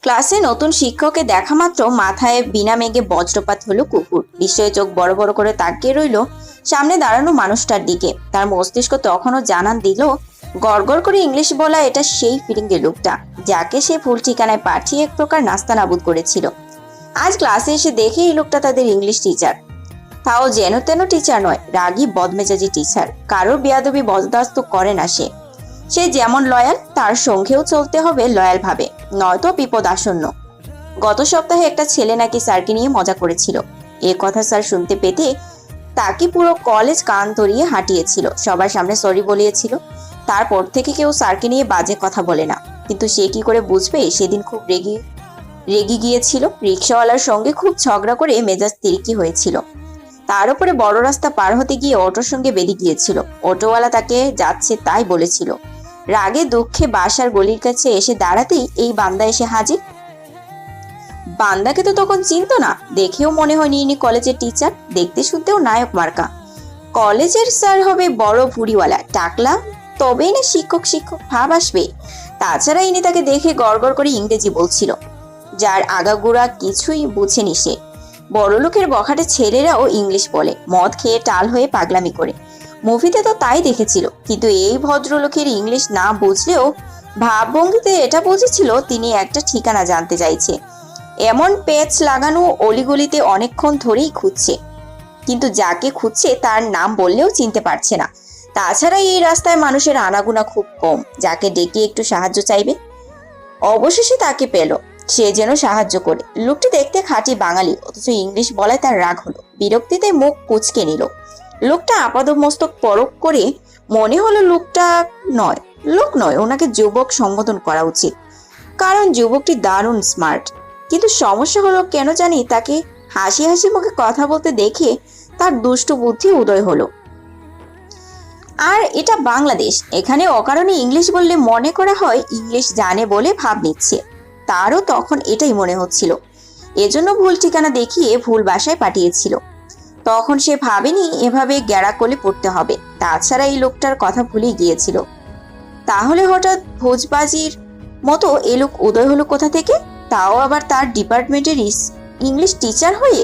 ক্লাসে নতুন শিক্ষককে দেখা মাত্র মাথায় বিনা মেঘে বজ্রপাত হলো কুকুর। বিস্ময়ে চোখ বড় বড় করে তাকিয়ে রইল সামনে দাঁড়ানো মানুষটার দিকে। তার মস্তিষ্ক তখনও জানান দিল, গড়গড় করে ইংলিশ বলা এটা সেই ফিরিঙ্গি লোকটা যাকে সে ভুল ঠিকানায় পাঠিয়ে এক প্রকার নাস্তানাবুদ করেছিল। আজ ক্লাসে এসে দেখে এই লোকটা তাদের ইংলিশ টিচার। তাও যেন তেন টিচার নয়, রাগী বদমেজাজি টিচার। কারোর বেয়াদবি বরদাস্ত করে না সে। সে যেমন লয়াল, তার সঙ্গেও চলতে হবে লয়াল ভাবে, নয়তো বিপদ আসন্ন। গত সপ্তাহে একটা ছেলে নাকি স্যারকে নিয়ে মজা করেছিল। এ কথা স্যার শুনতে পেতে তাকে পুরো কলেজ কান ধরিয়ে হাঁটিয়েছিল, সবার সামনে সরি বলিয়েছিল। তারপর থেকে কেউ স্যারকে নিয়ে বাজে কথা বলে না। কিন্তু সে কি করে বুঝবে সেদিন খুব রেগে গিয়েছিল। রিক্সাওয়ালার সঙ্গে খুব ঝগড়া করে মেজাজ তিরিকি হয়েছিল। তার উপরে বড় রাস্তা পার হতে গিয়ে অটোর সঙ্গে বেঁধে গিয়েছিল। অটোওয়ালা তাকে যাচ্ছে তাই বলেছিল। রাগে দুঃখে বাসার গলির কাছে এসে দাঁড়াতেই এই বান্দা এসে হাজির। বান্দাকে তো তখন চিনতো না, দেখেও মনে হয়নি ইনি কলেজের টিচার। দেখতে শুনতেও নায়ক মার্কা। কলেজের স্যার হবে বড় ভুড়িওয়ালা টাকলা, তবেই না শিক্ষক শিক্ষক ভাব আসবে। তাছাড়া ইনি তাকে দেখে গড়গড় করে ইংরেজি বলছিল, যার আগাগোড়া কিছুই বুঝেনি সে। বড় লোকের বখাটে ছেলেরাও ইংলিশ বলে, মদ খেয়ে টাল হয়ে পাগলামি করে। মুভিতে তো তাই দেখেছিল। কিন্তু এই ভদ্রলোকের ইংলিশ না বুঝলেও ভাবভঙ্গিতে এটা বুঝেছিল তিনি একটা ঠিকানা জানতে চাইছে। এমন পেচ লাগানো অলিগলিতে অনেকক্ষণ ধরেই খুঁজছে, কিন্তু যাকে খুঁজছে তার নাম বললেও চিনতে পারছে না। তাছাড়া এই রাস্তায় মানুষের আনাগোনা খুব কম, যাকে ডেকে একটু সাহায্য চাইবে। অবশেষে তাকে পেল, সে যেন সাহায্য করে। লোকটি দেখতে খাঁটি বাঙালি, অথচ ইংলিশ বলায় তার রাগ হলো। বিরক্তিতে মুখ কুঁচকে নিল। লোকটা আপাদমস্তক পরখ করে মনে হলো লোক নয়, ওনাকে যুবক সম্বোধন করা উচিত, কারণ যুবকটি দারুণ স্মার্ট। কিন্তু সমস্যা হলো, কেন জানি তাকে হাসি হাসি মুখে কথা বলতে দেখে তার দুষ্টু বুদ্ধি উদয় হলো। আর এটা বাংলাদেশ, এখানে অকারণে ইংলিশ বললে মনে করা হয় ইংলিশ জানে বলে ভাব নিচ্ছে। তারও তখন এটাই মনে হচ্ছিল, এজন্য ভুল ঠিকানা দেখিয়ে ভুল বাসায় পাঠিয়েছিল। তখন সে ভাবেনি এভাবে গ্যাড়াকলে পড়তে হবে। তাছাড়া এই লোকটার কথা ভুলেই গিয়েছিল। তাহলে হঠাৎ ভোজবাজির মতো এ লোক উদয় হলো কোথা থেকে, তাও আবার তার ডিপার্টমেন্টের ইংলিশ টিচার হয়ে।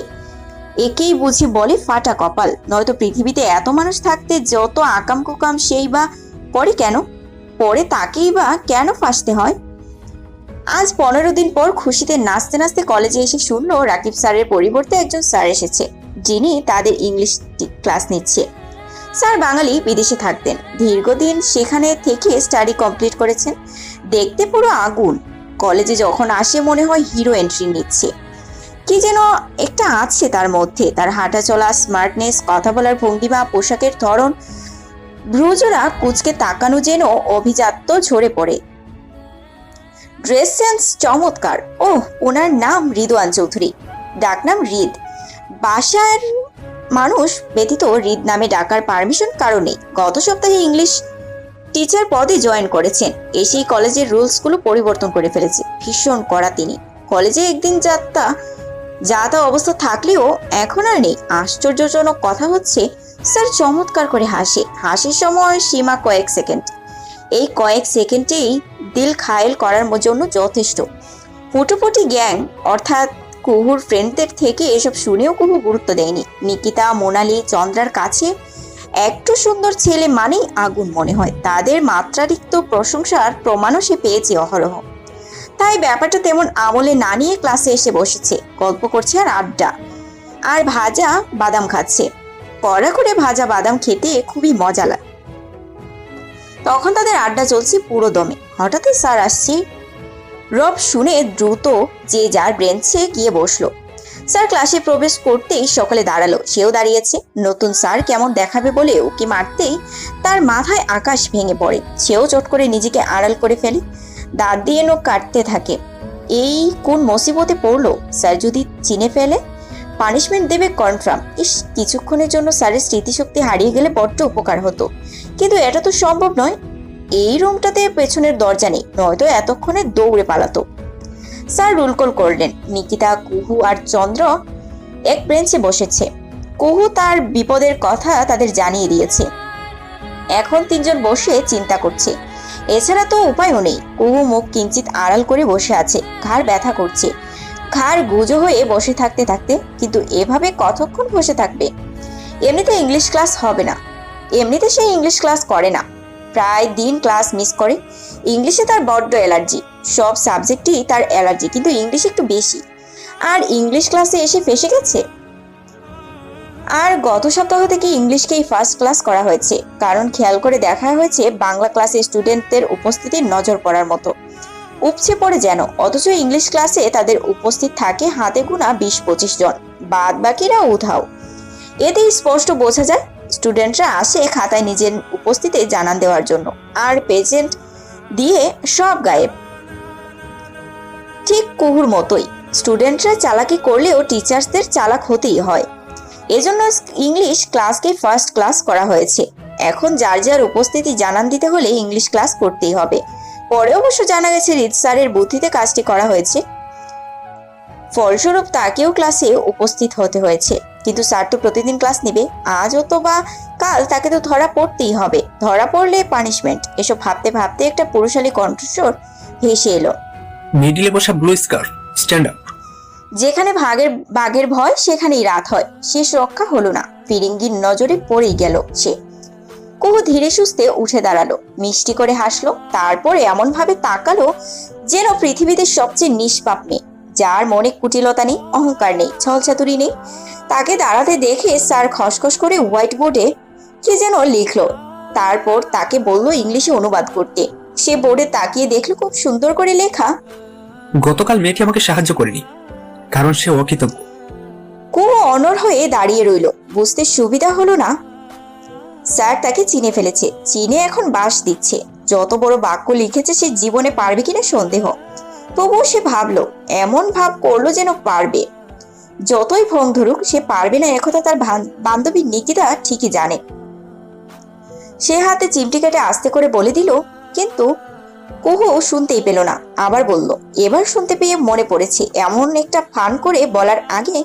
একেই বুঝি বলে ফাটা কপাল। নয়তো পৃথিবীতে এত মানুষ থাকতে যত আকাম কুকাম সেই বা পরে কেন, পরে তাকেই বা কেন ফাঁসতে হয়। আজ 15 দিন পর খুশিতে নাচতে নাচতে কলেজে এসে শুনলো রাকিব স্যারের পরিবর্তে একজন স্যার এসেছে, যিনি তাদের ইংলিশ ক্লাস নিচ্ছে। স্যার বাঙালি, বিদেশে থাকতেন। দীর্ঘদিন সেখানে থেকে স্টাডি কমপ্লিট করেছেন। দেখতে পুরো আগুন। কলেজে যখন আসে মনে হয় হিরো এন্ট্রি নিচ্ছে। কি যেন একটা আছে তার মধ্যে। তার হাঁটা চলা, স্মার্টনেস, কথা বলার ভঙ্গিমা, পোশাকের ধরন, ভ্রুজোড়া কুচকে তাকানো যেন অভিজাত্য ঝরে পড়ে। ড্রেস সেন্স চমৎকার। ওহ, ওনার নাম রিদওয়ান চৌধুরী, ডাকনাম রিদ। বাসার মানুষ ব্যতীত রিদ নামে ডাকার পারমিশন কারো নেই। গত সপ্তাহে ইংলিশ টিচার পদে জয়েন করেছেন। এসেই কলেজের রুলসগুলো পরিবর্তন করে ফেলেছে। ভীষণ কড়া তিনি। কলেজে একদিন যা তা অবস্থা থাকলেও এখন আর নেই। আশ্চর্যজনক কথা হচ্ছে, স্যার চমৎকার করে হাসে। হাসির সময় সীমা কয়েক সেকেন্ড। এই কয়েক সেকেন্ডেই দিল খায়েল করার জন্য যথেষ্ট। ফুটোফুটি গ্যাং অর্থাৎ কুহুর ফ্রেন্ডদের থেকে এসব শুনেও কুহু গুরুত্ব দেয়নি। নিকিতা, মোনালি, চন্দ্রার কাছে একটু সুন্দর ছেলে মানেই আগুন মনে হয়। তাদের মাত্রাতিরিক্ত প্রশংসার প্রমাণও সে পেয়েছে অহরহ। তাই ব্যাপারটা তেমন আমলে না নিয়ে ক্লাসে এসে বসেছে, গল্প করছে আর আড্ডা, আর ভাজা বাদাম খাচ্ছে। কড়া করে ভাজা বাদাম খেতে খুবই মজা লাগে। তখন তাদের আড্ডা চলছে পুরো দমে। হঠাৎই স্যার আসছে রব শুনে দ্রুত যে যার বেঞ্চে গিয়ে বসলো। স্যার ক্লাসে প্রবেশ করতেই সকলে দাঁড়ালো। সেও দাঁড়িয়েছে। নতুন স্যার কেমন দেখাবে বলে উকি মারতেই তার মাথায় আকাশ ভেঙে পড়ে। সেও চট করে নিজেকে আড়াল করে ফেলে, দাঁত দিয়ে নখ কাটতে থাকে। এই কোন মুসিবতে পড়লো, স্যার যদি চিনে ফেলে পানিশমেন্ট দেবে কনফার্ম। কিছুক্ষণের জন্য স্যারের স্মৃতিশক্তি হারিয়ে গেলে বড্ড উপকার হতো, কিন্তু এটা তো সম্ভব নয়। এই রুমটাতে পেছনের দরজা নেই, নয়তো এতক্ষণে দৌড়ে পালাতো। স্যার রুলকল করলেন। নিকিতা, কুহু আর চন্দ্র এক বেঞ্চে বসেছে। কুহু তার বিপদের কথা তাদের জানিয়ে দিয়েছে। এখন তিনজন বসে চিন্তা করছে এছাড়া তো উপায়ও নেই। কুহু মুখ কিঞ্চিত আড়াল করে বসে আছে, ঘাড় ব্যথা করছে। ঘাড় গুজো হয়ে বসে থাকতে থাকতে, কিন্তু এভাবে কতক্ষণ বসে থাকবে? এমনিতে ইংলিশ ক্লাস হবে না, এমনিতে সে ইংলিশ ক্লাস করে না, প্রায় দিন ক্লাস মিস করে। ইংলিশে তার বড্ড অ্যালার্জি, সব সাবজেক্টই তার অ্যালার্জি, কিন্তু ইংলিশ একটু বেশি। আর ইংলিশ ক্লাসে এসে ফেসে গেছে। আর গত সপ্তাহ থেকে ইংলিশকেই ফার্স্ট ক্লাস করা হয়েছে, কারণ খেয়াল করে দেখা হয়েছে বাংলা ক্লাসে স্টুডেন্টদের উপস্থিতির নজর পড়ার মতো উপচে পড়ে যেন, অথচ ইংলিশ ক্লাসে তাদের উপস্থিত থাকে হাতে গোনা 20-25 জন, বাদ বাকিরা উধাও। এতে স্পষ্ট বোঝা যায় স্টুডেন্টরা আসে খাতায় নিজের উপস্থিতি জানান দেওয়ার জন্য, আর প্রেজেন্ট দিয়ে সব গায়েব। ঠিক কুহুর মতোই স্টুডেন্টরা চালাকি করলেও টিচার্সদের চালাক হতেই হয়। এজন্য ইংলিশ ক্লাসকে ফার্স্ট ক্লাস করা হয়েছে। এখন যার যার উপস্থিতি জানান দিতে হলে ইংলিশ ক্লাস করতেই হবে। পরে অবশ্য জানা গেছে রিত স্যারের বুদ্ধিতে কাজটি করা হয়েছে, ফলস্বরূপ তাকেও ক্লাসে উপস্থিত হতে হয়েছে। কিন্তু স্যার তো প্রতিদিন ক্লাস নেবে, আজ অথবা কাল তাকে তো ধরা পড়তেই হবে, ধরা পড়লে পানিশমেন্ট। এসব ভাবতে ভাবতে একটা পুরুষালী কণ্ঠস্বর ভেসে এলো, মিডিলে বসা ব্লু স্কার্ফ, স্ট্যান্ড আপ। যেখানে বাঘের ভয় সেখানেই রাত হয়। শেষ রক্ষা হলো না, ফিরিঙ্গির নজরে পড়েই গেল সে। কুহু ধীরে সুস্থে উঠে দাঁড়ালো, মিষ্টি করে হাসলো, তারপর এমন ভাবে তাকালো যেন পৃথিবীতে সবচেয়ে নিষ্পাপ মেয়ে, যার মনে কুটিলতা নেই, অহংকার নেই, ছলচাতুরি নেই। তাকে দাঁড়াতে দেখে স্যার খসখস করে হোয়াইট বোর্ডে কি যেন লিখলো, তারপর তাকে বলল ইংলিশে অনুবাদ করতে। সে বোর্ডে তাকিয়ে দেখলো খুব সুন্দর করে লেখা, গতকাল মেয়েটি আমাকে সাহায্য করেনি কারণ সে অকৃতজ্ঞ। কুহু অনড় হয়ে দাঁড়িয়ে রইল। বুঝতে সুবিধা হলো না স্যার তাকে চিনে ফেলেছে, চিনে এখন বাস দিচ্ছে। যত বড় বাক্য লিখেছে সে জীবনে পারবে কিনা সন্দেহ। তবুও সে ভাবলো, এমন ভাব করলো যেন পারবে। যতই ভ্রম ধরুক সে পারবে না একথা তার বান্ধবী নিকিতা ঠিকই জানে। সে হাতে চিমটি কেটে আস্তে করে বলে দিল, কিন্তু কুহু শুনতেই পেল না, আবার বলল। এবার শুনতে পেয়ে মনে পড়েছে, এমন একটা ফান করে বলার আগে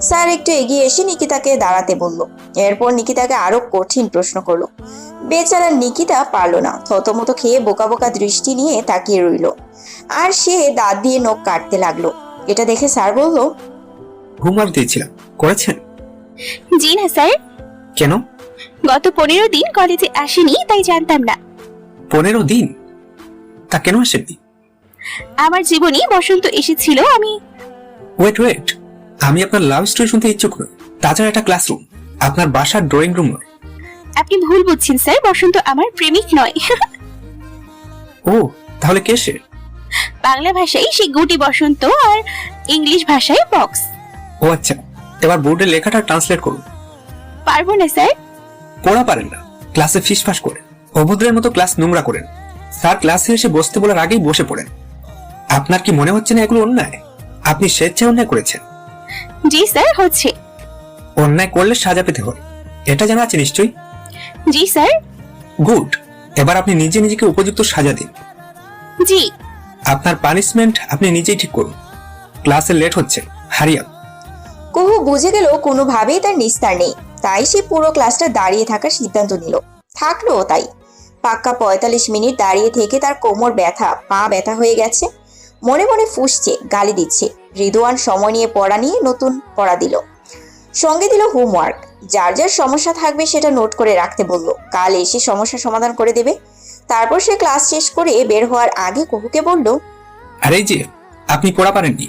স্যার একটু এগিয়ে এসে নিকিতাকে দাঁড়াতে বলল। এরপর নিকিতাকে আরো কঠিন প্রশ্ন করলো। বেচারা নিকিতা পারলো না, থতমত খেয়ে বোকা বোকা দৃষ্টি নিয়ে তাকিয়ে রইল। আর সে দাঁত দিয়ে নখ কাটতে লাগলো। এটা দেখে স্যার বলল, হোমওয়ার্ক দিয়েছিলাম, করেছেন? জি না স্যার, কেন? গত 15 দিন কলেজে আসেনি, তাই জানতাম না। 15 দিন? তা কেন আসেননি? আমার জীবনে বসন্ত এসেছিল। ওয়েট, আমি আপনার লাভ স্টোরি শুনতে ইচ্ছুক নই। তাছাড়া একটা ক্লাসরুম, আপনার বাসার ড্রয়িং রুম নয়। আপনি ভুল বুঝছেন স্যার, বসন্ত আমার প্রেমিক নয়। ও, তাহলে কে সে? বাংলা ভাষায় সে গুটি বসন্ত, আর ইংলিশ ভাষায় বক্স। ও আচ্ছা, এবার বোর্ডে লেখাটা ট্রান্সলেট করুন। পারবো না স্যার। পড়া পারেন না, ক্লাসে ফিসফাস করেন, অভদ্রের মতো ক্লাস নোংরা করেন। স্যার ক্লাসে এসে বসতে বলার আগেই বসে পড়েন। আপনার কি মনে হচ্ছে না এগুলো অন্যায়? আপনি স্বেচ্ছায় অন্যায় করেছেন। জি স্যার, হচ্ছে। অন্যায় করলে সাজা পেতে হয়, এটা জানা আছে নিশ্চয়ই? জি স্যার। গুড, এবার আপনি নিজে নিজেকে উপযুক্ত সাজা দিন। জি। আপনার পানিশমেন্ট আপনি নিজেই ঠিক করুন। ক্লাসে লেট হচ্ছে, হারি আপ। কুহু বুঝে গেল কোনোভাবেই তার নিস্তার নেই, তাই সে পুরো ক্লাসটা দাঁড়িয়ে থাকার সিদ্ধান্ত নিল। থাকলো তাই। পাক্কা 45 মিনিট দাঁড়িয়ে থেকে তার কোমর ব্যথা, পা ব্যথা হয়ে গেছে। মনে মনে ফুঁসছে, গালি দিচ্ছে। রিদওয়ান সময় নিয়ে পড়া নিয়ে নতুন পড়া দিল, সঙ্গে দিল হোমওয়ার্ক। যার যার সমস্যা থাকবে সেটা নোট করে রাখতে বলল, কাল এসে সমস্যা সমাধান করে দেবে। তারপর সে ক্লাস শেষ করে বের হওয়ার আগে কুহুকে বলল, আরে যে আপনি পড়া পারেননি,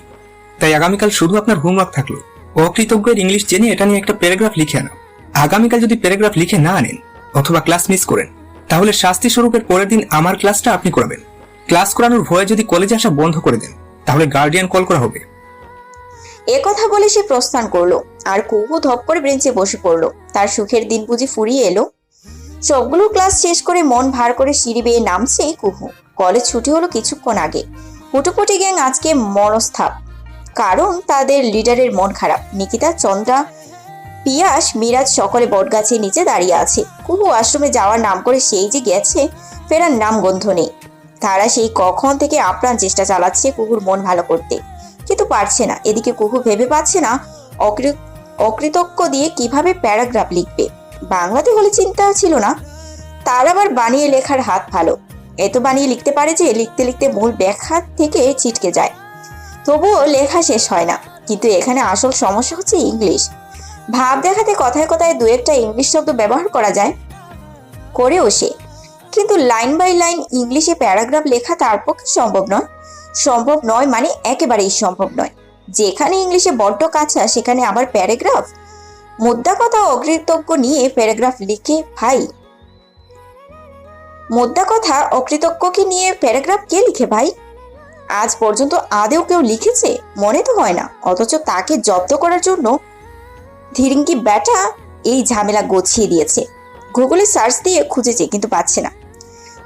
তাই আগামীকাল শুধু আপনার হোমওয়ার্ক থাকলো। অকৃতজ্ঞের ইংলিশ জেনে এটা নিয়ে একটা প্যারাগ্রাফ লিখে আনো। আগামীকাল যদি প্যারাগ্রাফ লিখে না আনেন অথবা ক্লাস মিস করেন, তাহলে শাস্তি স্বরূপের পরের দিন আমার ক্লাসটা আপনি করাবেন। ক্লাস করানোর ভয়ে যদি কলেজে আসা বন্ধ করে দেন, তাহলে গার্ডিয়ান কল করা হবে। কথা বলে সে প্রস্থান করলো। আর কুহু ধপ করে বেঞ্চে বসে পড়লো। তার সুখের দিন বুঝি ফুরিয়ে এলো। সবগুলো ক্লাস শেষ করে মন ভার করে সিঁড়ি বেয়ে নামছে কুহু। কলেজ ছুটি হলো কিছুক্ষণ আগে। হুটোপুটি গ্যাং আজকে মনস্থাপ, কারণ তাদের লিডারের মন খারাপ। নিকিতা, চন্দ্রা, পিয়াস, মিরাজ সকলে বটগাছের নিচে দাঁড়িয়ে আছে। কুহু আশ্রমে যাওয়ার নাম করে সেই যে গেছে, ফেরার নাম গন্ধ নেই। তারা সেই কখন থেকে আপ্রাণ চেষ্টা চালাচ্ছে কুহুর মন ভালো করতে, কিন্তু পারছে না। এদিকে কুহু ভেবে পাচ্ছে না অকৃতজ্ঞ দিয়ে কিভাবে প্যারাগ্রাফ লিখবে। বাংলাতে হলে চিন্তা ছিল না, তার আবার বানিয়ে লেখার হাত ভালো। এত বানিয়ে লিখতে পারে যে লিখতে লিখতে মূল ব্যাখ্যা থেকে ছিটকে যায়। তবুও লেখা শেষ হয় না। কিন্তু এখানে আসল সমস্যা হচ্ছে ইংলিশ। ভাব দেখাতে কথায় কথায় দু একটা ইংলিশ শব্দ ব্যবহার করা যায়, করেও সে, কিন্তু লাইন বাই লাইন ইংলিশে প্যারাগ্রাফ লেখা তার পক্ষে সম্ভব নয়। সম্ভব নয় মানে একেবারেই সম্ভব নয়। যেখানে ইংলিশে বড্ড কাঁচা সেখানে আবার প্যারাগ্রাফ, মুদ্রা কথা অকৃতজ্ঞ নিয়ে প্যারাগ্রাফ লিখে ভাই। মুদ্রা কথা অকৃতজ্ঞকে নিয়ে প্যারাগ্রাফ কে লিখে ভাই? আজ পর্যন্ত আদেও কেউ লিখেছে মনে তো হয় না। অথচ তাকে জব্দ করার জন্য ধীরিঙ্গি ব্যাটা এই ঝামেলা গছিয়ে দিয়েছে। গুগলে সার্চ দিয়ে খুঁজেছে কিন্তু পাচ্ছে না।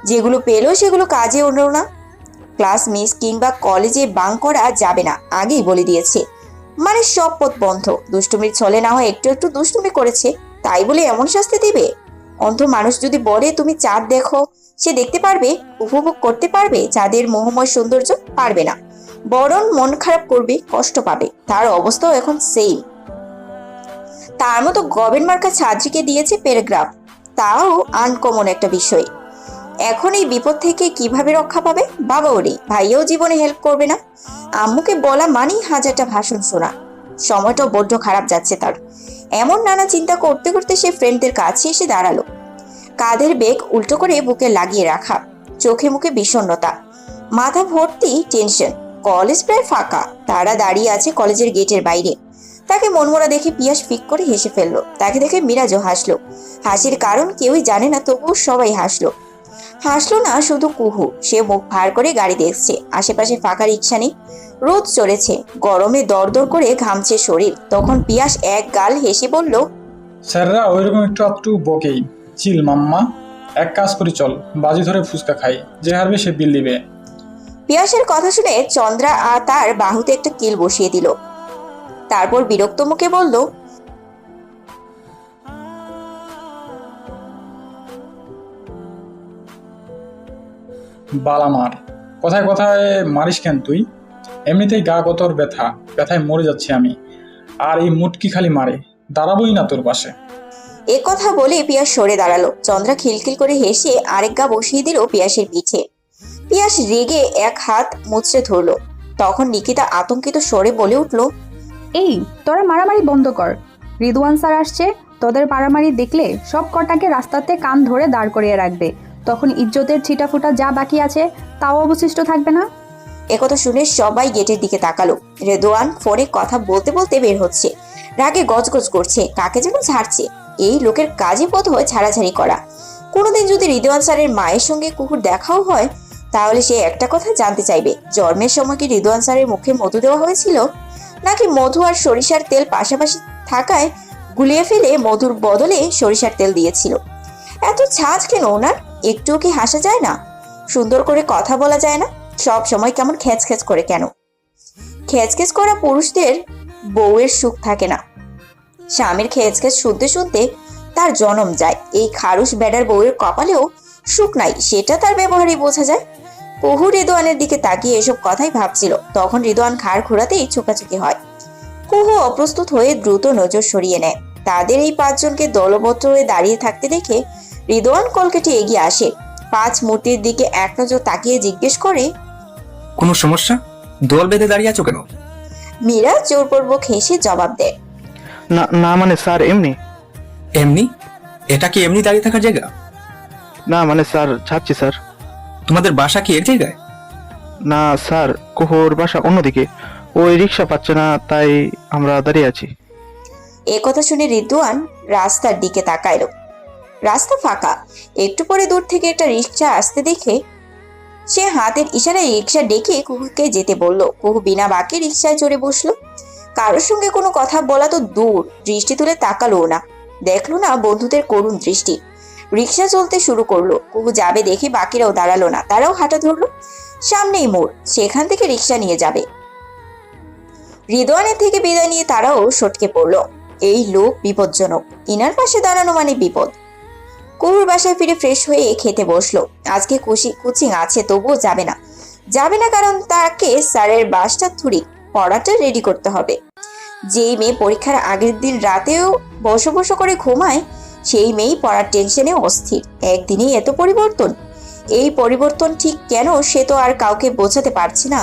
যেগুলো পেলো সেগুলো কাজে ওঠেও না। ক্লাস মিস কিংবা কলেজে বাং করা যাবে না আগেই বলে দিয়েছে। মানে সব পথ বন্ধ। দুষ্টুমির ছলে না হয় একটু একটু দুষ্টুমি করেছে, তাই বলে এমন শাস্তি দেবে? অন্ধ মানুষ যদি বলে তুমি চাঁদ দেখো, সে দেখতে পারবে, উপভোগ করতে পারবে চাঁদের মোহময় সৌন্দর্য? পারবে না, বরং মন খারাপ করবে, কষ্ট পাবে। তার অবস্থাও এখন সেম। তার মতো গবেন মার্কা ছাত্রীকে দিয়েছে প্যারাগ্রাফ, তাও আনকমন একটা বিষয়। এখন এই বিপদ থেকে কিভাবে রক্ষা পাবে? বাবাও নেই, ভাইয়াও জীবনে হেল্প করবে না। আম্মুকে বলা মানেই হাজারটা ভাষণ শোনা। সময়টাও বড্ড খারাপ যাচ্ছে তার। এমন নানা চিন্তা করতে করতে সে ফ্রেন্ডদের কাছে এসে দাঁড়ালো। কাঁধের বেগ উল্টো করে বুকে লাগিয়ে রাখা, চোখে মুখে বিষণ্ণতা, মাথা ভর্তি টেনশন। কলেজ প্রায় ফাঁকা। তারা দাঁড়িয়ে আছে কলেজের গেটের বাইরে। তাকে মনমরা দেখে পিয়াস ফিক করে হেসে ফেললো। তাকে দেখে মিরাজও হাসলো। হাসির কারণ কেউই জানে না, তবুও সবাই হাসলো। হাসলো না শুধু কুহু, সে মুখ ভার করে গাড়ি দেখছে। আশেপাশে ফাঁকা রিক্সা নেই, রোদ চড়েছে, গরমে দরদর করে ঘামছে শরীর। তখন পিয়াস এক গাল হেসে বলল, স্যাররা ওইরকম একটু আধটু বকেই। চিল মাম্মা, এক কাজ করি চল, বাজি ধরে ফুচকা খাই, যে হারবে সে বিল দিবে। পিয়াসের কথা শুনে চন্দ্রা তার বাহুতে একটা কিল বসিয়ে দিল। তারপর বিরক্ত মুখে বলল, বালামার কথায় কথায় মারিস কেন তুই? এমনিতেই গা গতর ব্যথা, ব্যথায় মরে যাচ্ছি আমি, আর এই মুটকি খালি মারে। দাঁড়াবোই না তোর পাশে। এ কথা বলে পিয়াস সরে দাঁড়ালো। চন্দ্রা খিলখিল করে হেসে আরেক গা বসিয়ে দিল পিয়াসের পিঠে। পিয়াস রেগে এক হাত মুচড়ে ধরলো। তখন নিকিতা আতঙ্কিত স্বরে বলে উঠল, এই তোরা মারামারি বন্ধ কর। রিদওয়ান স্যার আসছে, তোদের মারামারি দেখলে সব কটাকে রাস্তাতে কান ধরে দাঁড় করিয়ে রাখবে। তখন ইজ্জতের ছিটাফুটা যা বাকি আছে তাও অবশিষ্ট থাকবে না। একথা শুনে সবাই গেটের দিকে তাকালো। রেদওয়ান ফোনে কথা বলতে বলতে বের হচ্ছে। রাগে গজগজ করছে, কাকে যেন ঝাড়ছে। এই লোকের কাজই বোধ হয় ছাড়াছাড়ি করা। কোনোদিন যদি রিদওয়ান স্যারের মায়ের সঙ্গে কুকুর দেখাও হয়, তাহলে সে একটা কথা জানতে চাইবে, জন্মের সময় কি রিদওয়ান স্যারের মুখে মধু দেওয়া হয়েছিল, নাকি মধু আর সরিষার তেল পাশাপাশি থাকায় গুলিয়ে ফেলে মধুর বদলে সরিষার তেল দিয়েছিল। এত ছাঁচ কেন ওনার? একটুও কি হাসা যায় না? সুন্দর করে কথা বলা যায় না? সব সময় কেমন খ্যাচ খ্যাচ করে কেন? খ্যাচ খ্যাচ করা পুরুষদের বউয়ের সুখ থাকে না। স্বামীর খ্যাচ খ্যাচ শুনতে শুনতে তার জনম যায়। এই খারুস বেডার বউয়ের কপালেও সুখ নাই, সেটা তার ব্যবহারেই বোঝা যায়। কুহু রিদওয়ানের দিকে তাকিয়ে এসব কথাই ভাবছিল। তখন রিদওয়ান ঘাড় ঘোরাতেই চোকাচুকি হয়। কুহু অপ্রস্তুত হয়ে দ্রুত নজর সরিয়ে নেয়। তাদের এই পাঁচজনকে দলবদ্ধ হয়ে দাঁড়িয়ে থাকতে দেখে রিদওয়ান কলকেটে এগিয়ে আসে। পাঁচ মূর্তির দিকে এক নজর তাকিয়ে জিজ্ঞেস করে, কোনো সমস্যা? দল বেঁধে দাঁড়িয়ে আছো কেন? মীরা জোরপূর্বক হেসে জবাব দেয়, না না মানে স্যার এমনি। এমনি? এটা কি এমনি দাঁড়িয়ে থাকার জায়গা? না মানে স্যার ছাড়ছি স্যার। তোমাদের বাসা কি এর জায়গায়? না স্যার, কুহুর বাসা অন্যদিকে, ওই রিক্সা পাচ্ছে না, তাই আমরা দাঁড়িয়ে আছি। এ কথা শুনে রিদওয়ান রাস্তার দিকে তাকাইল। রাস্তা ফাঁকা। একটু পরে দূর থেকে একটা রিক্সা আসতে দেখে সে হাতের ইশারায় রিক্সা ডেকে কুহুকে যেতে বলল। কুহু বিনা বাক্যে রিক্সায় চড়ে বসলো। কারোর সঙ্গে কোনো কথা বলা তো দূর, দৃষ্টি তুলে তাকালো না। দেখলো না বন্ধুদের করুণ দৃষ্টি। রিক্সা চলতে শুরু করলো। কুহু যাবে দেখে বাকিরাও দাঁড়ালো না, তারাও হাঁটা ধরলো। সামনেই মোড়, সেখান থেকে রিক্সা নিয়ে যাবে। রিদওয়ানের থেকে বিদায় নিয়ে তারাও সটকে পড়লো। এই লোক বিপজ্জনক, ইনার পাশে দাঁড়ানো মানে বিপদ। কুহুর বাসায় ফিরে ফ্রেশ হয়ে খেতে বসলো। আজকে কোচিং আছে, তবুও যাবে না। যাবে না কারণ তাকে স্যারের বাসটা থুড়ি পড়াটা রেডি করতে হবে। যেই মেয়ে পরীক্ষার আগের দিন রাতেও বসো বসো করে ঘুমায়, সেই মেয়েই পড়ার টেনশনে অস্থির। একদিনেই এত পরিবর্তন। এই পরিবর্তন ঠিক কেন সে তো আর কাউকে বোঝাতে পারছে না।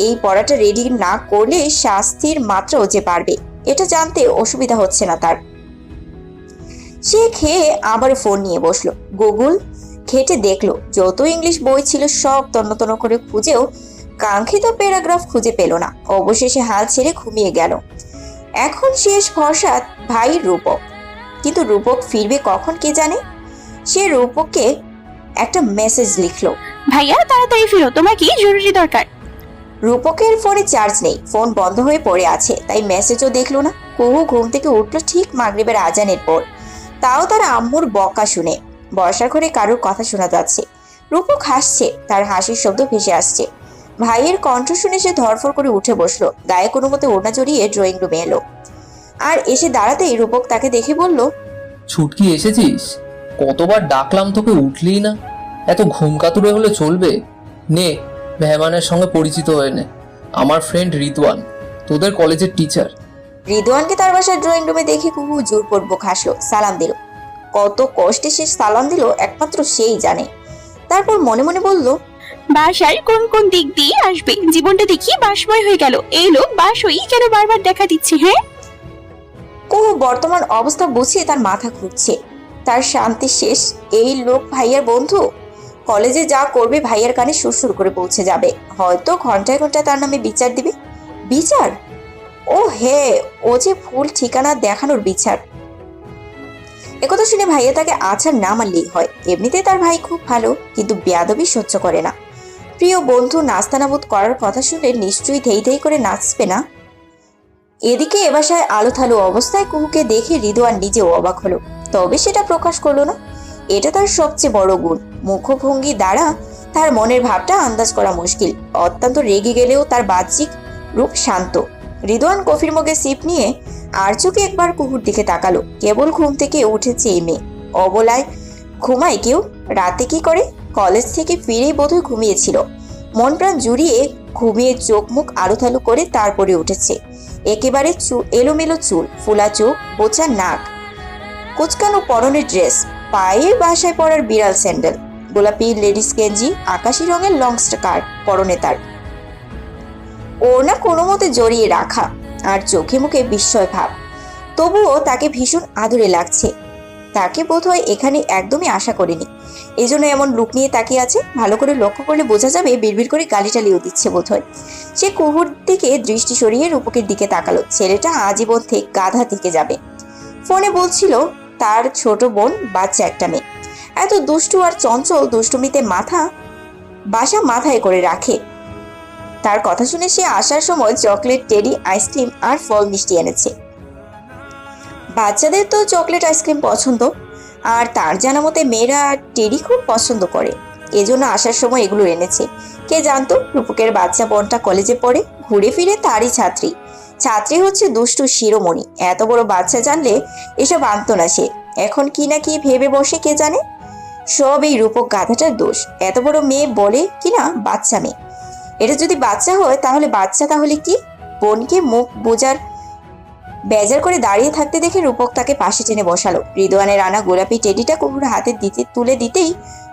এই পড়াটা রেডি না করলে শাস্তির মাত্রাও যে পারবে এটা জানতে অসুবিধা হচ্ছে না তার। সে খেয়ে আবার ফোন নিয়ে বসলো। গুগল ঘেটে দেখলো যত ইংলিশ বই ছিল সব তন্ন তন্ন করে খুঁজেও কাঙ্ক্ষিত প্যারাগ্রাফ খুঁজে পেল না। অবশেষে হাল ছেড়ে ঘুমিয়ে গেল। এখন শেষ ভরসা ভাই রূপক, কিন্তু রূপক ফিরবে কখন কে জানে। সে রূপককে একটা মেসেজ লিখলো। ভাইয়া তাড়াতাড়ি ফিরো, তোমার কি জরুরি দরকার? রূপকের ফোনে চার্জ নেই, ফোন বন্ধ হয়ে পড়ে আছে, তাই মেসেজও দেখলো না। কুহু ঘুম থেকে উঠলো ঠিক মাগরিবের আজানের পর, তাও তার আম্মুর বকা শুনে। বর্ষার ঘরে কারোর কথা শোনা যাচ্ছে। রূপক হাসছে, তার হাসির শব্দ ভেসে আসছে। ভাইয়ের কণ্ঠ শুনে সে ধরফর করে উঠে বসলো। গায়ে কোনো মতে ওড়না জড়িয়ে ড্রয়িং রুমে এলো, আর এসে দাঁড়াতেই রূপক তাকে দেখে বলল, ছুটকি এসেছিস? কতবার ডাকলাম তোকে উঠলি না। এত ঘুম কাতুরে হলে চলবে? নে, মেহমানের সঙ্গে পরিচিত হয়ে নে। আমার ফ্রেন্ড রিদওয়ান, তোদের কলেজের টিচার। রিদওয়ানকে তার বাসার ড্রয়িং রুমে দেখে কুহু জোরপূর্বক হাসলো, সালাম দিল। কত কষ্টে সে সালাম দিল একমাত্র সেই জানে। তারপর মনে মনে বলল, বাসার কোন কোন দিক দিয়ে আসবে? জীবনটা দেখি বাসময় হয়ে গেল। এই লোক বাসই কেন বারবার দেখা দিচ্ছে? হ্যাঁ, কুহু বর্তমান অবস্থা বুঝিয়ে তার মাথা ঘুরছে। তার শান্তি শেষ। এই লোক ভাইয়ার বন্ধু। কলেজে যা করবে ভাইয়ার কানে সুরসুর করে পৌঁছে যাবে। হয়তো ঘন্টায় ঘন্টায় তার নামে বিচার দিবে। বিচার? ও হে, ও যে ভুল ঠিকানা দেখানোর বিচার। একথা শুনে ভাইয়া তাকে আছাড় না মারলেই হয়। এমনিতে তার ভাই খুব ভালো, কিন্তু বেয়াদবি সহ্য করে না। প্রিয় বন্ধু নাস্তানাবুদ করার কথা শুনে নিশ্চয়ই ধেই ধেই করে নাচবে না। এদিকে এ বাসায় আলো থালু অবস্থায় কুহুকে দেখে রিদওয়ান নিজেও অবাক হলো, তবে সেটা প্রকাশ করলো না। এটা তার সবচেয়ে বড় গুণ। মুখভঙ্গি দ্বারা তার মনের ভাবটা আন্দাজ করা মুশকিল। অত্যন্ত রেগে গেলেও তার বাহ্যিক রূপ শান্ত। রিদওয়ান কফির মগে সিপ নিয়ে আর চোখে একবার কুহুর দিকে তাকালো। কেবল ঘুম থেকে উঠেছে এই মেয়ে। অবলায় ঘুমায় কেউ? রাতে কি করে? কলেজ থেকে ফিরেই বোধহয় ঘুমিয়েছিল। মন প্রাণ জুড়িয়ে ঘুমিয়ে চোখ মুখ আলুথালু করে তারপরে উঠেছে। একেবারে এলোমেলো চুল, ফোলা চোখ, বোচা নাক, কুচকানো পরনের ড্রেস, পায়ে বাসায় পরার বিড়াল স্যান্ডেল, গোলাপি লেডিস গেঞ্জি, আকাশি রঙের লং স্কার্ট পরনে তার, ওড়না কোনো মতে জড়িয়ে রাখা, আর চোখে মুখে বিস্ময় ভাব। তবুও তাকে ভীষণ আদরে লাগছে। তাকে বোধহয় এখানে একদমই আশা করেনি, এজন্য এমন লুক নিয়ে তাকিয়ে আছে। ভালো করে লক্ষ্য করলে বোঝা যাবে বিড়বিড় করে গালি টালিও দিচ্ছে বোধহয়। সে কুহুর দিকে দৃষ্টি সরিয়ে রূপকের দিকে তাকালো। ছেলেটা আজীবন থেকে গাধা থেকে যাবে। ফোনে বলছিল তার ছোট বোন, বাচ্চা একটা মেয়ে। এত দুষ্টু আর চঞ্চল, দুষ্টুমিতে বাসা মাথায় করে রাখে। তার কথা শুনে সে আসার সময় চকলেট, টেডি, আইসক্রিম আর ফল মিষ্টি এনেছে। বাচ্চাদের তো চকলেট আইসক্রিম পছন্দ, আর তার জানা মতে মেয়েরা টেডি খুব পছন্দ করে, এজন্য আসার সময় এগুলো এনেছে। কে জানতো রূপকের বাচ্চা বোনটা কলেজে পড়ে, ঘুরে ফিরে তারই ছাত্রী হচ্ছে দুষ্টু শিরোমণি। এত বড় বাচ্চা জানলে এসব আনতো না সে। এখন কি না কি ভেবে বসে কে জানে। সব এই রূপক গাধাটার দোষ। এত বড় মেয়ে বলে কিনা বাচ্চা মেয়ে। এটা যদি বাচ্চা হয় তাহলে বাচ্চা, তাহলে কি? বোনকে মুখ বোঝার বেজার করে দাঁড়িয়ে থাকতে দেখে রূপক তাকে পাশে টেনে বসালো। রিদওয়ানের আনা গোলাপি টেডিটা কুহুর হাতে তুলে দিতেই